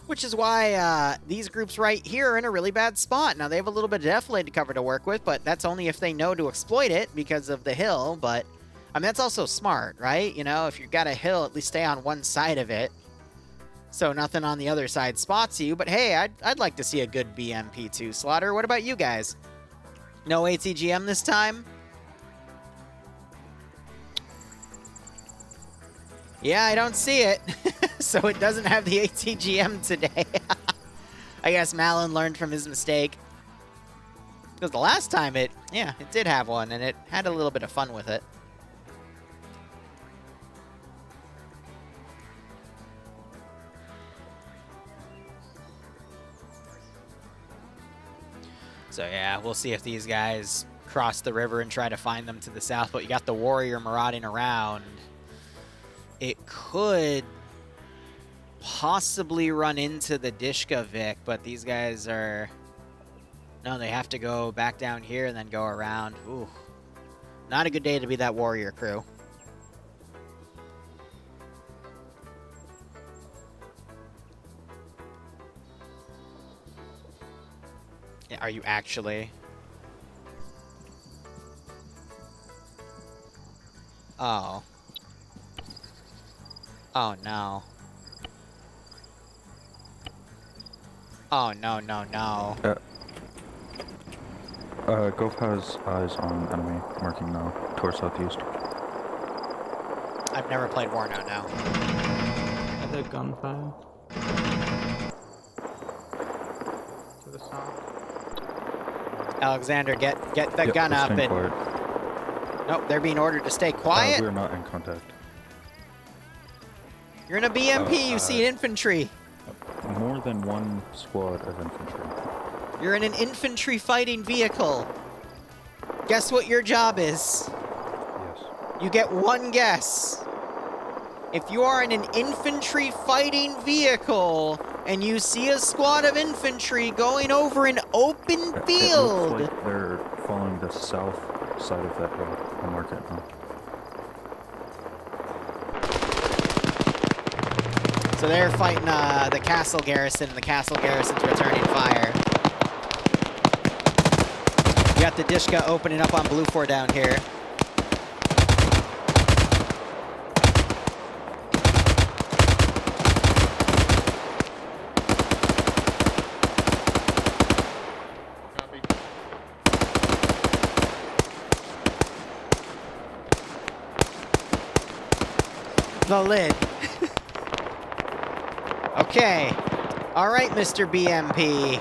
which is why these groups right here are in a really bad spot. Now, they have a little bit of deflated cover to work with, but that's only if they know to exploit it because of the hill. But, I mean, that's also smart, right? You know, if you've got a hill, at least stay on one side of it, so nothing on the other side spots you. But, hey, I'd like to see a good BMP too, Slaughter. What about you guys? No ATGM this time? Yeah, I don't see it. So it doesn't have the ATGM today. I guess Malin learned from his mistake. Because the last time it did have one, and it had a little bit of fun with it. So yeah, we'll see if these guys cross the river and try to find them to the south. But you got the warrior marauding around. It could possibly run into the Dishka Vic, but these guys are... No, they have to go back down here and then go around. Ooh. Not a good day to be that warrior crew. Yeah, are you actually? Oh. Oh, no. Oh, no, no, no. Gulf has eyes on enemy, marking now, towards southeast. I've never played Warno, no. Are there gunfire? To the south. Alexander, get the gun up and... Quiet. Nope, they're being ordered to stay quiet. We're not in contact. You're in a BMP, you see infantry. More than one squad of infantry. You're in an infantry fighting vehicle. Guess what your job is? Yes. You get one guess. If you are in an infantry fighting vehicle and you see a squad of infantry going over an open It field. looks like they're following the south side of that road. I'll mark it now. So they're fighting the castle garrison, and the castle garrison's returning fire. You got the Dishka opening up on Blue 4 down here. The lid. Okay. All right, Mr. BMP.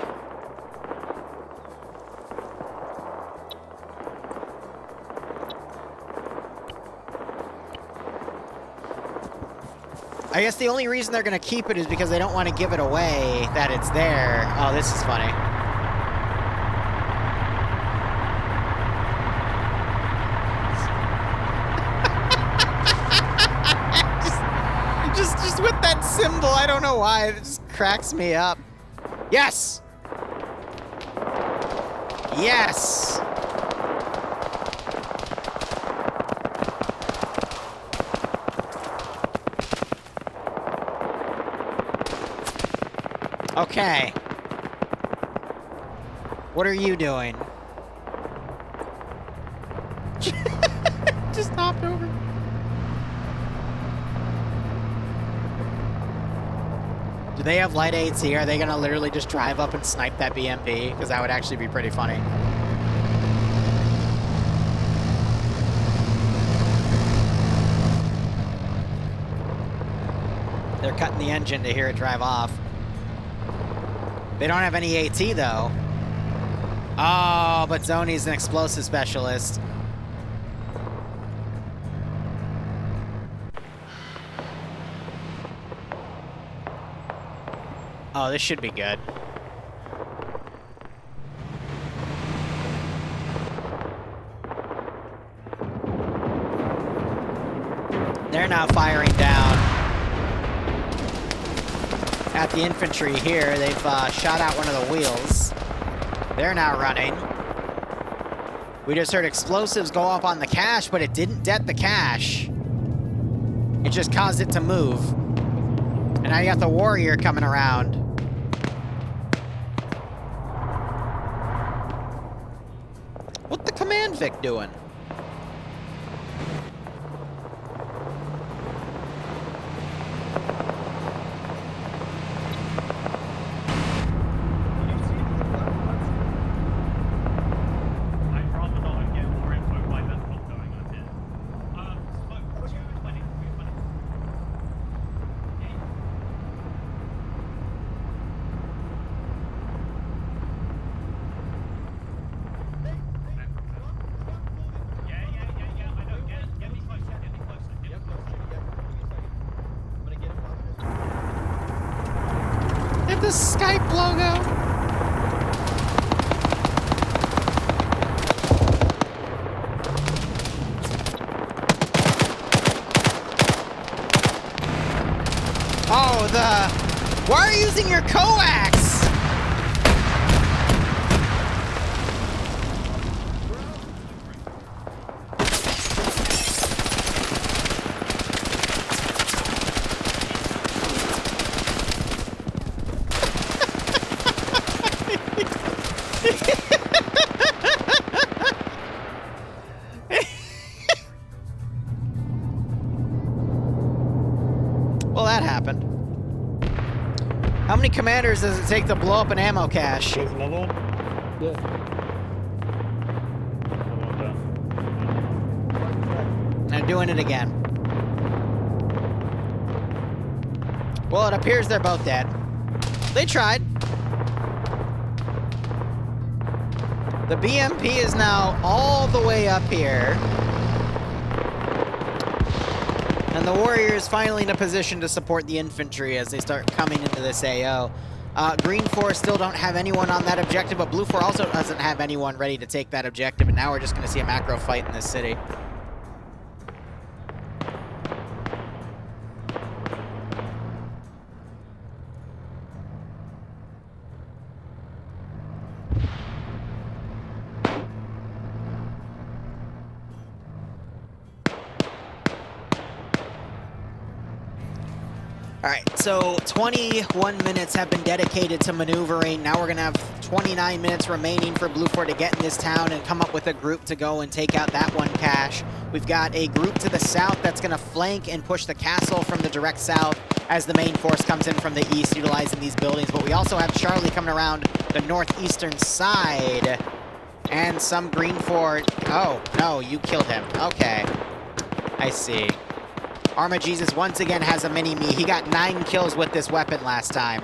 I guess the only reason they're going to keep it is because they don't want to give it away that it's there. Oh, this is funny. just with that symbol, I don't know why, it just cracks me up. Yes! Yes! Okay. What are you doing? Just hopped over. Do they have light AT? Are they gonna literally just drive up and snipe that BMP? Because that would actually be pretty funny. They're cutting the engine to hear it drive off. They don't have any AT, though. Oh, but Zoni's an explosive specialist. Oh, this should be good. They're now firing down at the infantry here. They've shot out one of the wheels. They're now running. We just heard explosives go off on the cache, but it didn't det the cache. It just caused it to move. And now you got the warrior coming around. What the command Vic doing? The Skype logo. Oh, why are you using your coax? Well, that happened. How many commanders does it take to blow up an ammo cache? There's another one? Yeah. They're doing it again. Well, it appears they're both dead. They tried. The BMP is now all the way up here. And the Warriors finally in a position to support the infantry as they start coming into this AO. Green 4 still don't have anyone on that objective, but Blue 4 also doesn't have anyone ready to take that objective, and now we're just going to see a macro fight in this city. Alright, so 21 minutes have been dedicated to maneuvering. Now we're going to have 29 minutes remaining for Blue 4 to get in this town and come up with a group to go and take out that one cache. We've got a group to the south that's going to flank and push the castle from the direct south as the main force comes in from the east, utilizing these buildings. But we also have Charlie coming around the northeastern side. And some Green 4... Oh, no, you killed him. Okay. I see. Arma Jesus once again has a mini-me. He got 9 kills with this weapon last time.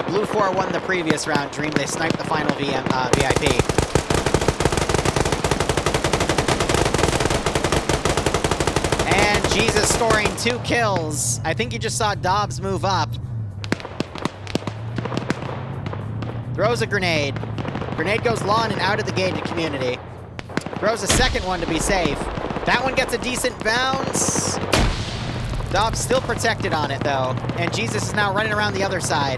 Blue 4 won the previous round, Dream. They sniped the final VIP. And Jesus scoring 2 kills. I think you just saw Dobbs move up. Throws a grenade. Grenade goes lawn and out of the gated community. Throws a second one to be safe. That one gets a decent bounce. Dobbs still protected on it, though. And Jesus is now running around the other side.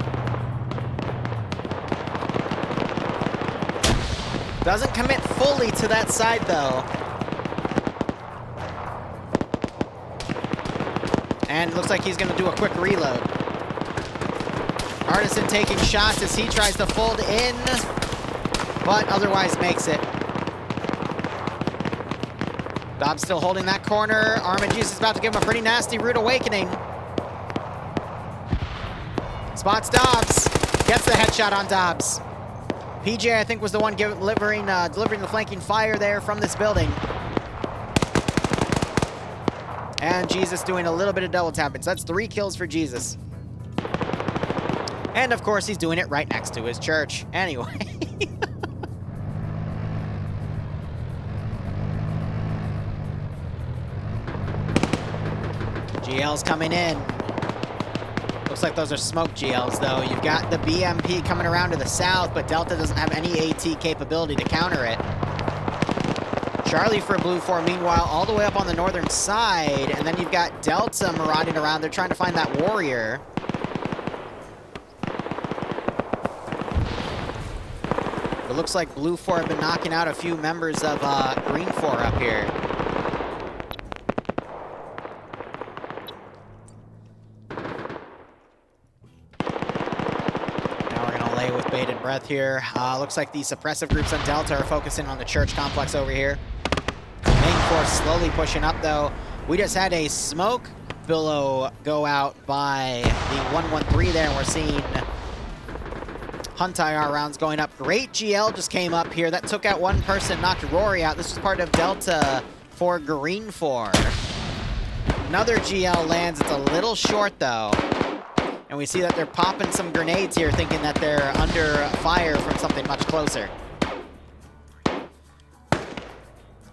Doesn't commit fully to that side, though. And looks like he's going to do a quick reload. Artisan taking shots as he tries to fold in, but otherwise makes it. Dobbs still holding that corner. Armageddon is about to give him a pretty nasty rude awakening. Spots Dobbs. Gets the headshot on Dobbs. PJ, I think, was the one delivering the flanking fire there from this building. And Jesus doing a little bit of double tapping. So that's 3 kills for Jesus. And of course, he's doing it right next to his church. Anyway. GL's coming in. Looks like those are smoke GLs, though. You've got the BMP coming around to the south, but Delta doesn't have any AT capability to counter it. Charlie for Blue 4, meanwhile, all the way up on the northern side, and then you've got Delta marauding around. They're trying to find that warrior. It looks like Blue 4 have been knocking out a few members of Green 4 up here. With bated breath here. Looks like the suppressive groups on Delta are focusing on the church complex over here. Main force slowly pushing up, though. We just had a smoke billow go out by the 113 there, and we're seeing Hunt IR rounds going up. Great GL just came up here. That took out one person, knocked Rory out. This was part of Delta for Green 4. Another GL lands. It's a little short, though. And we see that they're popping some grenades here, thinking that they're under fire from something much closer.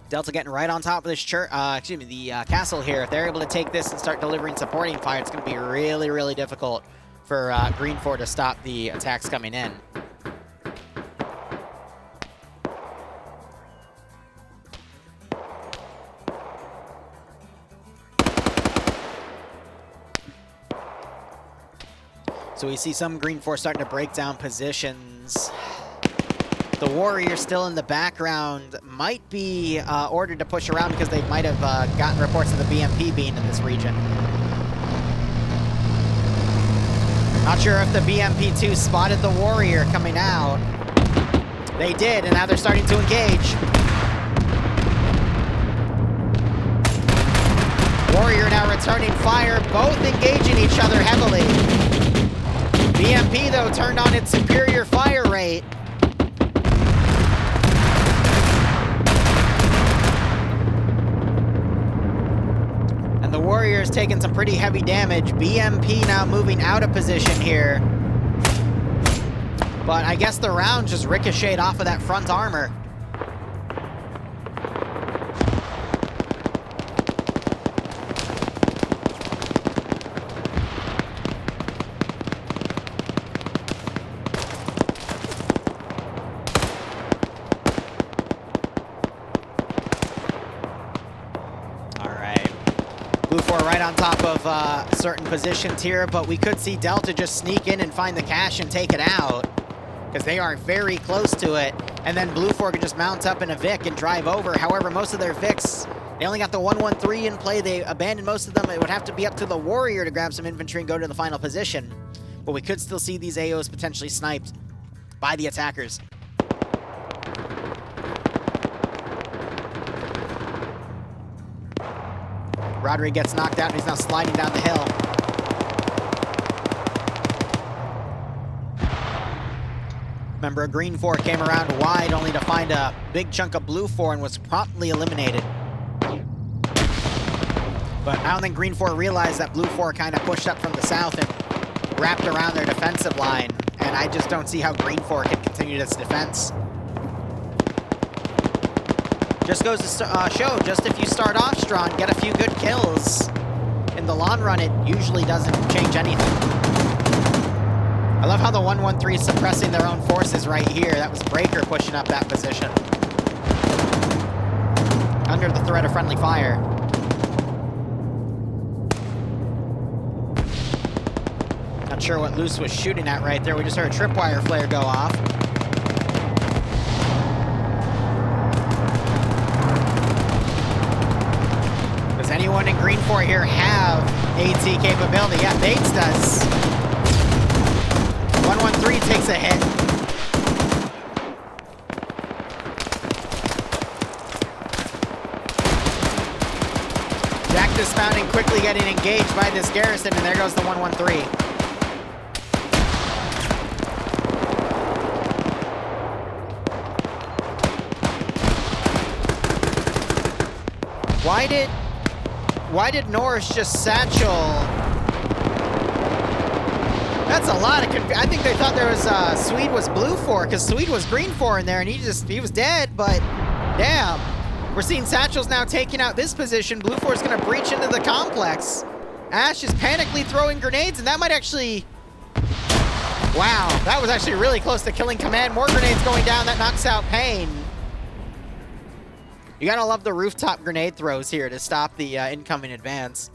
Delta getting right on top of this church, the castle here. If they're able to take this and start delivering supporting fire, it's going to be really, really difficult for Green 4 to stop the attacks coming in. So we see some Green 4 starting to break down positions. The Warrior still in the background might be ordered to push around because they might have gotten reports of the BMP being in this region. Not sure if the BMP-2 spotted the Warrior coming out. They did, and now they're starting to engage. Warrior now returning fire, both engaging each other heavily. BMP, though, turned on its superior fire rate. And the Warrior's taking some pretty heavy damage. BMP now moving out of position here. But I guess the round just ricocheted off of that front armor. Right on top of certain positions here, but we could see Delta just sneak in and find the cache and take it out, because they are very close to it. And then Blue 4 could just mount up in a Vic and drive over. However, most of their Vics, they only got the 113 in play. They abandoned most of them. It would have to be up to the Warrior to grab some infantry and go to the final position. But we could still see these AOs potentially sniped by the attackers. Rodri gets knocked out and he's now sliding down the hill. Remember, a Green 4 came around wide only to find a big chunk of Blue 4 and was promptly eliminated. But I don't think Green 4 realized that Blue 4 kind of pushed up from the south and wrapped around their defensive line. And I just don't see how Green 4 can continue its defense. Just goes to show, just if you start off strong, get a few good kills, in the long run, it usually doesn't change anything. I love how the 113 is suppressing their own forces right here. That was Breaker pushing up that position. Under the threat of friendly fire. Not sure what Luce was shooting at right there. We just heard a tripwire flare go off. Anyone in Green 4 here have AT capability? Yeah, Bates does. 113 takes a hit. Jack dismounting, quickly getting engaged by this garrison, and there goes the 113. Why did Norris just satchel? That's a lot of I think they thought there was Swede was Blue 4 because Swede was Green 4 in there and he was dead, but damn. We're seeing satchels now taking out this position. Blue 4 is going to breach into the complex. Ash is panically throwing grenades, and that might actually... Wow, that was actually really close to killing Command. More grenades going down, that knocks out Payne. You gotta love the rooftop grenade throws here to stop the incoming advance.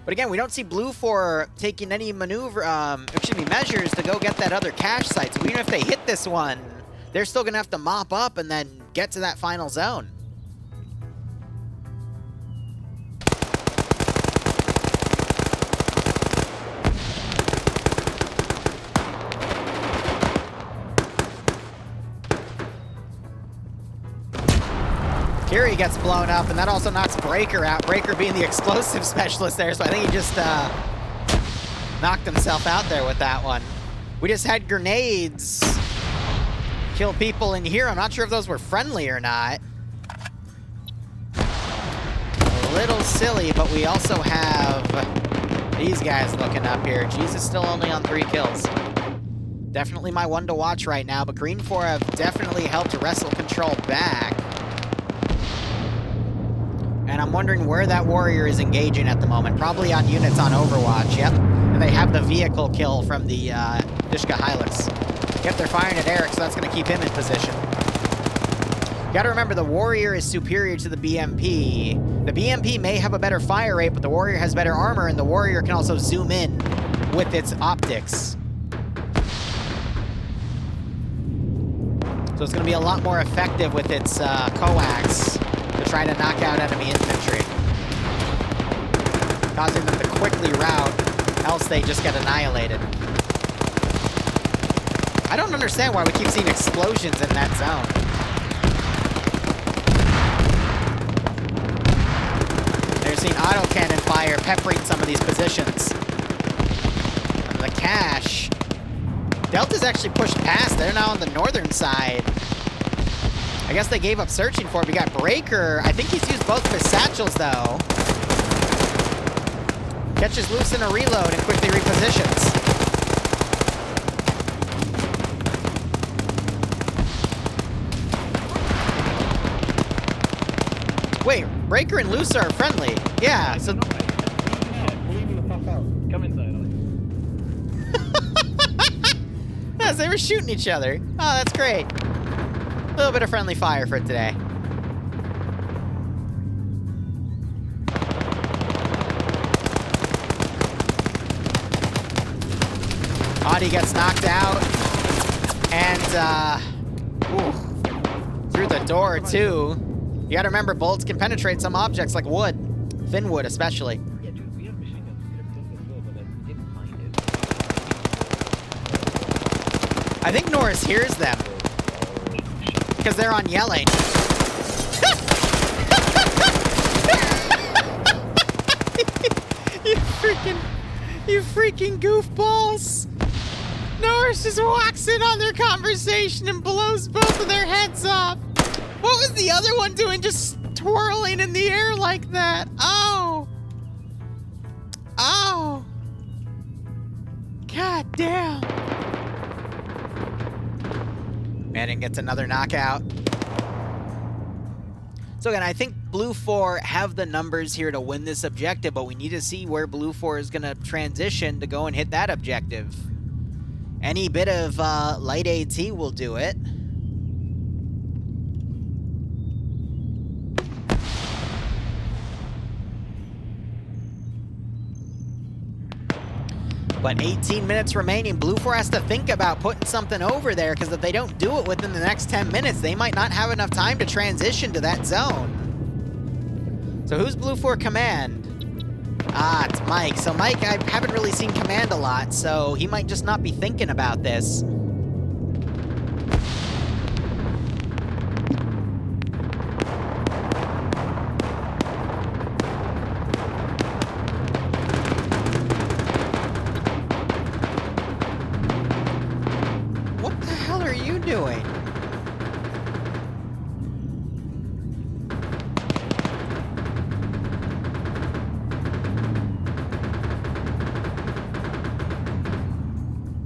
But again, we don't see Blue 4 taking any measures to go get that other cache site. So even if they hit this one, they're still gonna have to mop up and then get to that final zone. Kerey gets blown up, and that also knocks Breaker out. Breaker being the explosive specialist there, so I think he just knocked himself out there with that one. We just had grenades kill people in here. I'm not sure if those were friendly or not. A little silly, but we also have these guys looking up here. Jesus still only on 3 kills. Definitely my one to watch right now, but Green 4 have definitely helped wrestle control back. And I'm wondering where that Warrior is engaging at the moment. Probably on units on Overwatch, yep. And they have the vehicle kill from the Dishka Hilux. Yep, they're firing at Eric, so that's going to keep him in position. You gotta remember, the Warrior is superior to the BMP. The BMP may have a better fire rate, but the Warrior has better armor, and the Warrior can also zoom in with its optics. So it's going to be a lot more effective with its coax to try to knock out enemy infantry, causing them to quickly rout, else they just get annihilated. I don't understand why we keep seeing explosions in that zone. They're seeing autocannon fire peppering some of these positions. And the cache. Delta's actually pushed past. They're now on the northern side. I guess they gave up searching for it. We got Breaker. I think he's used both of his satchels, though. Catches loose in a reload and quickly repositions. Wait, Breaker and Loose are friendly. Yeah, so... Come inside. Yes, they were shooting each other. Oh, that's great. A little bit of friendly fire for today. Audie gets knocked out. And, through the door, too. You gotta remember, bullets can penetrate some objects like wood. Thin wood, especially. Yeah, dude, we have machine guns. We could have killed it as well, but I didn't find it. I think Norris hears them. Because they're on yelling. You freaking goofballs. Norris just walks in on their conversation and blows both of their heads off. What was the other one doing, just twirling in the air like that? Oh. Oh. God damn. Manning gets another knockout. So again, I think Blue 4 have the numbers here to win this objective, but we need to see where Blue 4 is going to transition to go and hit that objective. Any bit of light AT will do it. But 18 minutes remaining. Blue 4 has to think about putting something over there, because if they don't do it within the next 10 minutes, they might not have enough time to transition to that zone. So who's Blue 4 command? Ah, it's Mike. So Mike, I haven't really seen command a lot, so he might just not be thinking about this. What the hell are you doing?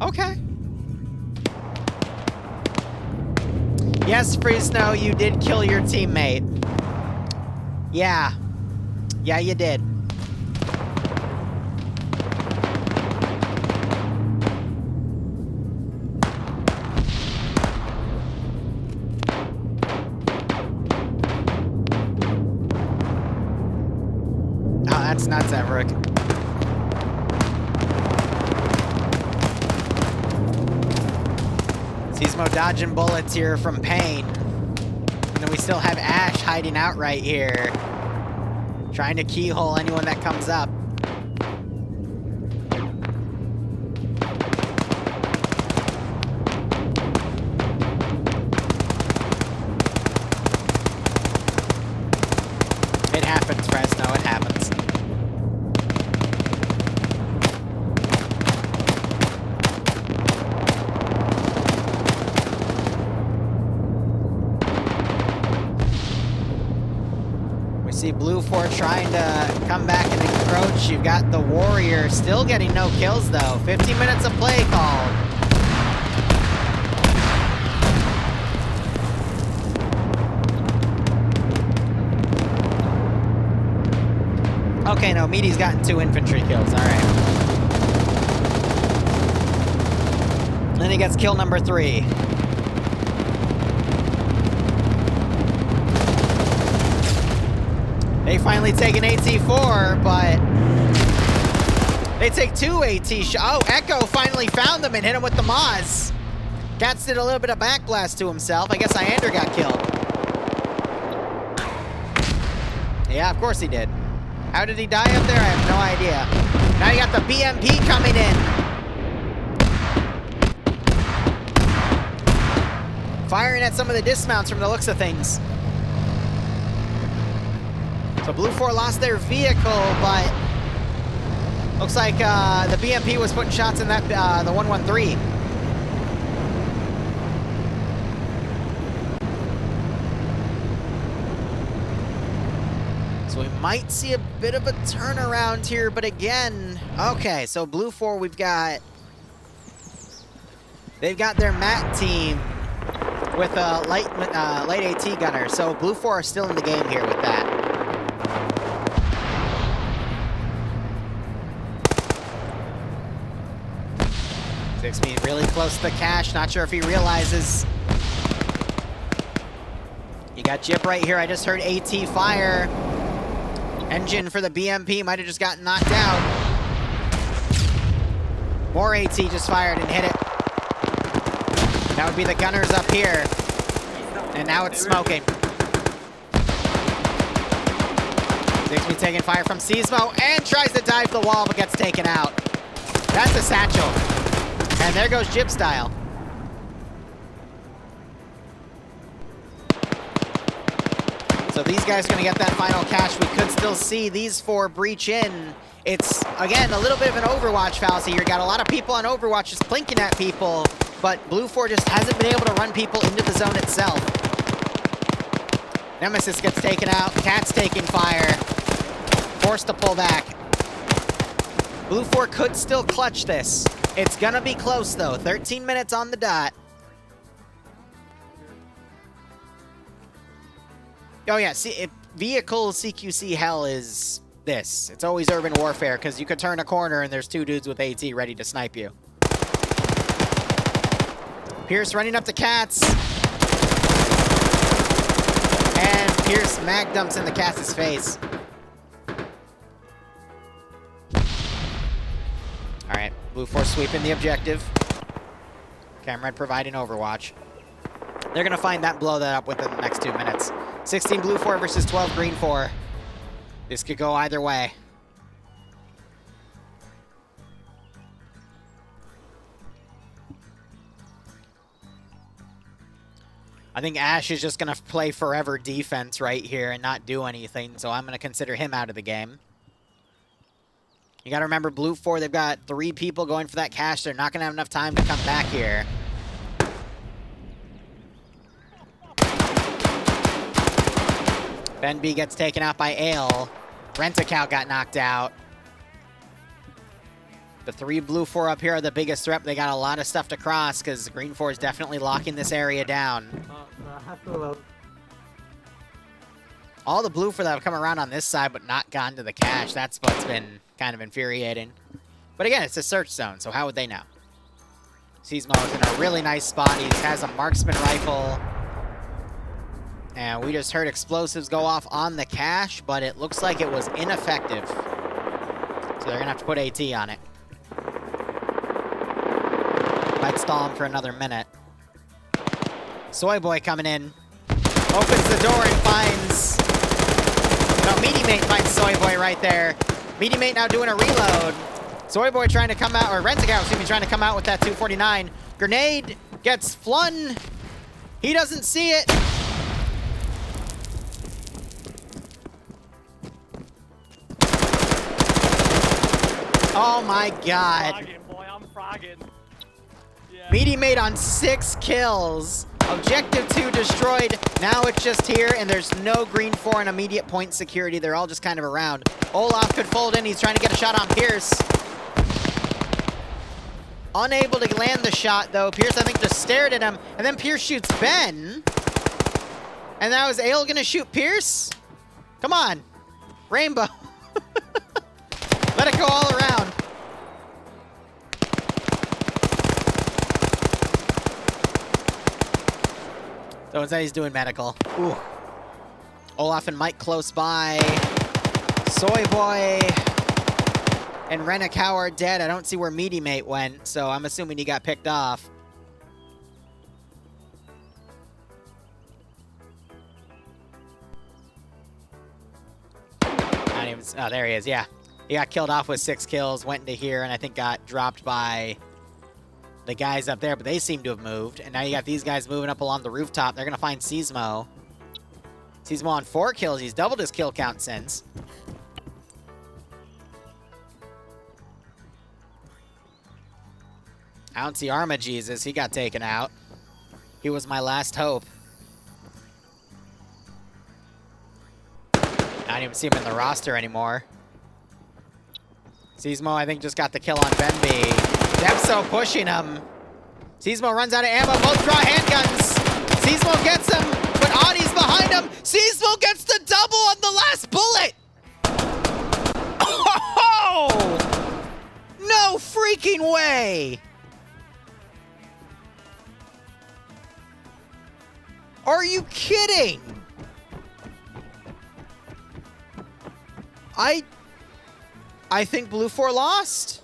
Okay. Yes, Freesnow, you did kill your teammate. Yeah. Yeah, you did. Oh, that's nuts, Everett. Seismo dodging bullets here from Payne. And then we still have Ash hiding out right here. Trying to keyhole anyone that comes up. It happens, Fresno, it happens. See Blue 4 trying to come back and encroach. You've got the Warrior still getting no kills, though. 15 minutes of play called. Okay, no, Meaty's gotten 2 infantry kills. All right. Then he gets kill number 3. They finally take an AT4, but they take 2 AT shots. Oh, Echo finally found them and hit him with the Moz. Katz did a little bit of backblast to himself. I guess Iander got killed. Yeah, of course he did. How did he die up there? I have no idea. Now you got the BMP coming in. Firing at some of the dismounts from the looks of things. So Blue 4 lost their vehicle, but looks like the BMP was putting shots in that the 113. So we might see a bit of a turnaround here, but again, okay, so Blue 4, they've got their MAT team with a light AT gunner, so Blue 4 are still in the game here with that. Sixby really close to the cache, not sure if he realizes. You got Jip right here, I just heard AT fire. Engine for the BMP might have just gotten knocked out. More AT just fired and hit it. That would be the gunners up here. And now it's smoking. Zixby taking fire from Seismo and tries to dive the wall but gets taken out. That's a satchel. And there goes Jib Style. So these guys are going to get that final cache. We could still see these 4 breach in. It's, again, a little bit of an Overwatch fallacy here. Got a lot of people on Overwatch just plinking at people, but Blue 4 just hasn't been able to run people into the zone itself. Nemesis gets taken out. Cat's taking fire. Forced to pull back. Blue 4 could still clutch this. It's going to be close, though. 13 minutes on the dot. Oh yeah, see, vehicle CQC hell is this. It's always urban warfare, because you could turn a corner and there's 2 dudes with AT ready to snipe you. Pierce running up to Cats. And Pierce mag dumps in the Cats' face. Alright, Blue 4 sweeping the objective. Camrad providing Overwatch. They're going to find that, blow that up within the next 2 minutes. 16 Blue 4 versus 12 Green 4. This could go either way. I think Ash is just going to play forever defense right here and not do anything, so I'm going to consider him out of the game. You got to remember, Blue 4, they've got 3 people going for that cache. They're not going to have enough time to come back here. Ben B gets taken out by Ale. Rent-A-Cow got knocked out. The 3 Blue 4 up here are the biggest threat. They got a lot of stuff to cross because Green 4 is definitely locking this area down. All the Blue 4 that have come around on this side but not gone to the cache, that's what's been kind of infuriating. But again, it's a search zone, so how would they know? Seismo is in a really nice spot. He has a marksman rifle. And we just heard explosives go off on the cache, but it looks like it was ineffective. So they're going to have to put AT on it. Might stall him for another minute. Soy Boy coming in. Opens the door and finds... No, Meaty Mate finds Soy Boy right there. Meaty Mate now doing a reload. Soy Boy trying to come out, or Rent-A-Cow, excuse me, trying to come out with that 249. Grenade gets flung. He doesn't see it. Oh my god. Frogging, boy, I'm frogging. Yeah. Meaty Mate on 6 kills. Objective 2 destroyed. Now it's just here, and there's no Green 4 and immediate point security. They're all just kind of around. Olaf could fold in. He's trying to get a shot on Pierce. Unable to land the shot, though. Pierce, I think, just stared at him. And then Pierce shoots Ben. And now is Ale going to shoot Pierce? Come on. Rainbow. Let it go all around. So instead he's doing medical. Ooh. Olaf and Mike close by. Soy Boy and Rent-A-Cow are dead. I don't see where Meaty Mate went, so I'm assuming he got picked off. Not even, oh, there he is, yeah. He got killed off with 6 kills, went into here, and I think got dropped by the guys up there, but they seem to have moved. And now you got these guys moving up along the rooftop. They're going to find Seismo. Seismo on 4 kills. He's doubled his kill count since. I don't see Arma Jesus. He got taken out. He was my last hope. Not even see him in the roster anymore. Seismo, I think, just got the kill on Benby. Depso pushing him. Seismo runs out of ammo. Both draw handguns. Seismo gets him, but Adi's behind him. Seismo gets the double on the last bullet. Oh! No freaking way. Are you kidding? I think Blue 4 lost.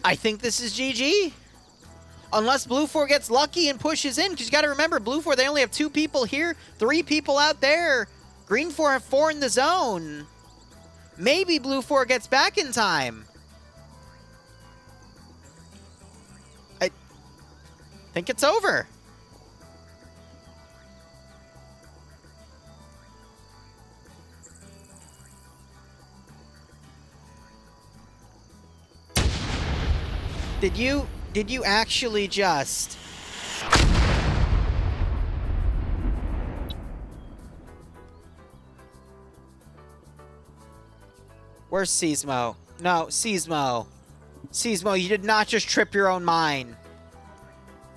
I think this is GG. Unless Blue 4 gets lucky and pushes in, because you got to remember, Blue 4, they only have 2 people here, 3 people out there. Green 4 have 4 in the zone. Maybe Blue 4 gets back in time. I think it's over. Did you actually just... Where's Seismo? No, Seismo. Seismo, you did not just trip your own mine.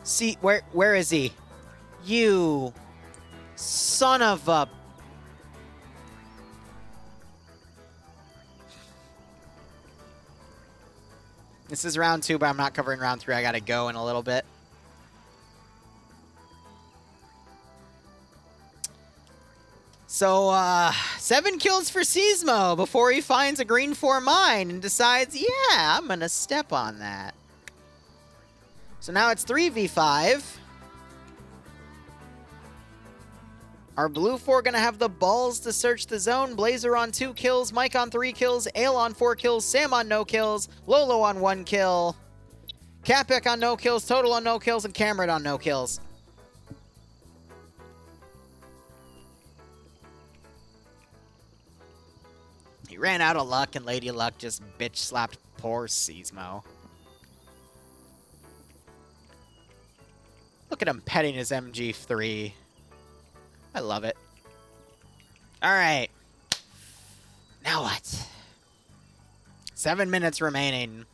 See, where is he? You son of a... This is round 2, but I'm not covering round 3. I gotta go in a little bit. So, 7 kills for Seismo before he finds a green 4 mine and decides, yeah, I'm gonna step on that. So now it's 3v5. Are Blue 4 gonna have the balls to search the zone? Blazer on 2 kills, Mike on 3 kills, Ale on 4 kills, Sam on no kills, Lolo on 1 kill, Capek on no kills, Total on no kills, and Cameron on no kills. He ran out of luck, and Lady Luck just bitch slapped poor Seismo. Look at him petting his MG3. I love it. All right. Now what? 7 minutes remaining.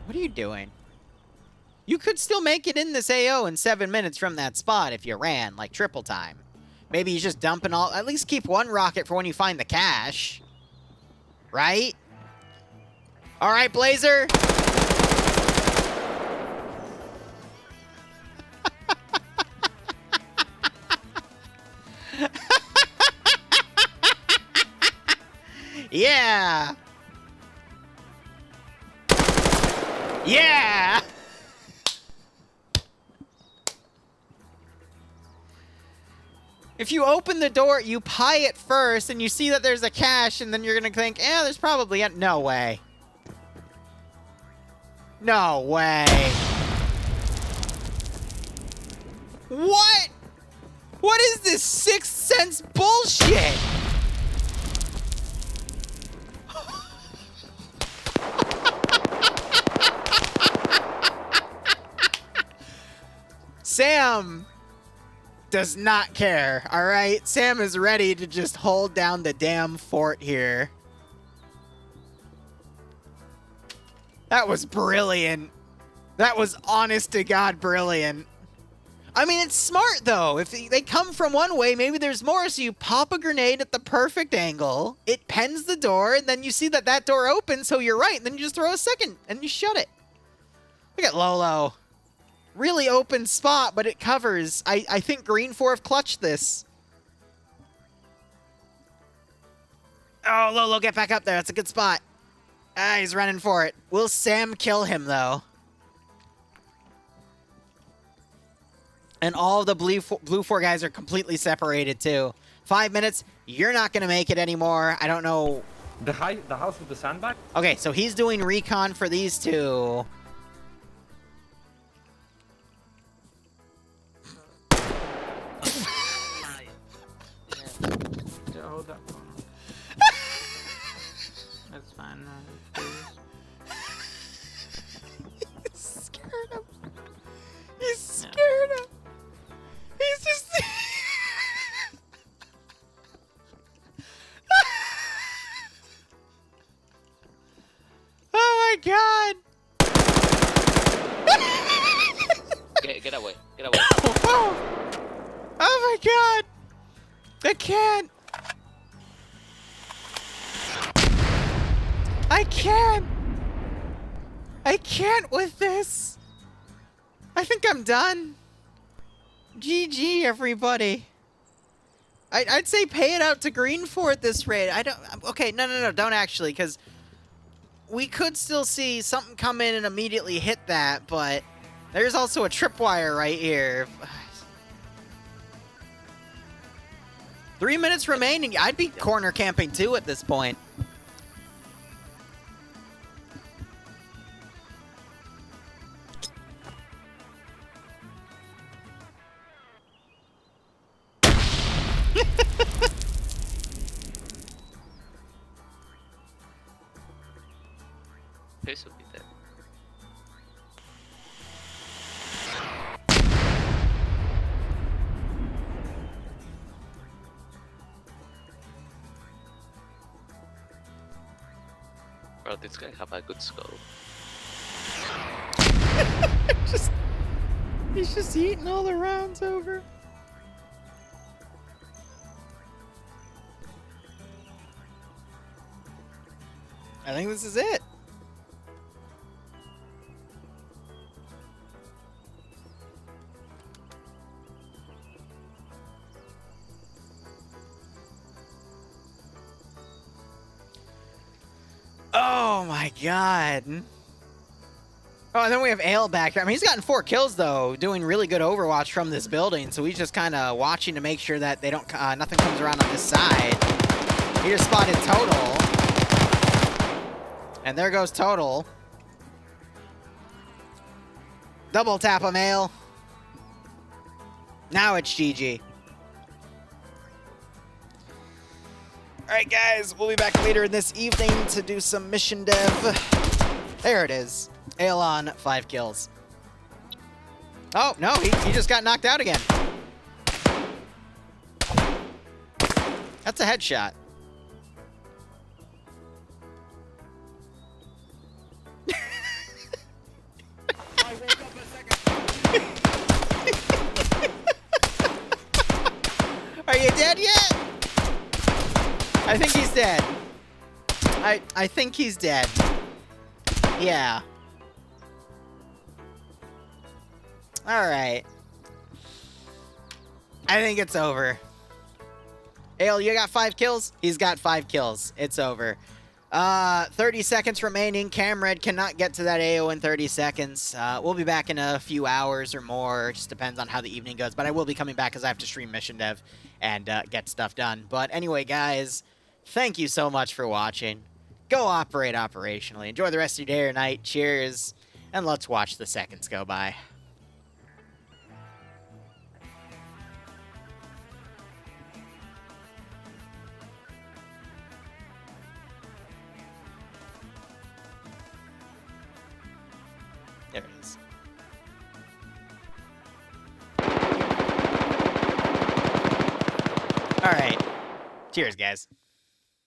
What are you doing? You could still make it in this AO in 7 minutes from that spot if you ran, like, triple time. Maybe you just dumping all... At least keep 1 rocket for when you find the cache. Right? All right, Blazer. Yeah. Yeah. If you open the door, you pie it first, and you see that there's a cache, and then you're gonna think, eh, there's probably a... No way. No way. What? What is this Sixth Sense bullshit? Sam does not care, all right? Sam is ready to just hold down the damn fort here. That was brilliant. That was honest to God brilliant. I mean, it's smart, though. If they come from one way, maybe there's more, so you pop a grenade at the perfect angle, it pens the door, and then you see that that door opens, so you're right, and then you just throw a second, and you shut it. Look at Lolo. Really open spot, but it covers. I think Green 4 have clutched this. Oh, Lolo, get back up there. That's a good spot. Ah, he's running for it. Will Sam kill him, though? And all of the blue 4 guys are completely separated, too. 5 minutes. You're not going to make it anymore. I don't know. The house with the sandbag? Okay, so he's doing recon for these two. fine. Please. He's scared him. He's scared him. He's just. Oh my god. Get away. Get away. Oh my god. I can't. I can't. I can't with this. I think I'm done. GG, everybody. I'd say pay it out to green for at this rate. I don't. Okay, no, don't actually, because we could still see something come in and immediately hit that, but there's also a tripwire right here. 3 minutes remaining. I'd be corner camping too at this point. Pierce will be there. Bro, this guy have a good skull. He's just eating all the rounds over. I think this is it. Oh my god. Oh, and then we have Ale back here. I mean, he's gotten 4 kills, though, doing really good Overwatch from this building, so he's just kind of watching to make sure that they don't, nothing comes around on this side. He just spotted Total. And there goes Total. Double tap him, Ale. Now it's GG. Alright, guys, we'll be back later this evening to do some mission dev. There it is. Ale on 5 kills. Oh, no, he just got knocked out again. That's a headshot. I woke up a second. Are you dead yet? I think he's dead. I think he's dead. Yeah. Alright. I think it's over. Ale, you got 5 kills? He's got 5 kills. It's over. 30 seconds remaining. Camred cannot get to that AO in 30 seconds. We'll be back in a few hours or more. It just depends on how the evening goes. But I will be coming back because I have to stream mission dev and get stuff done. But anyway, guys, thank you so much for watching. Go operate operationally. Enjoy the rest of your day or night. Cheers. And let's watch the seconds go by. There it is. All right. Cheers, guys.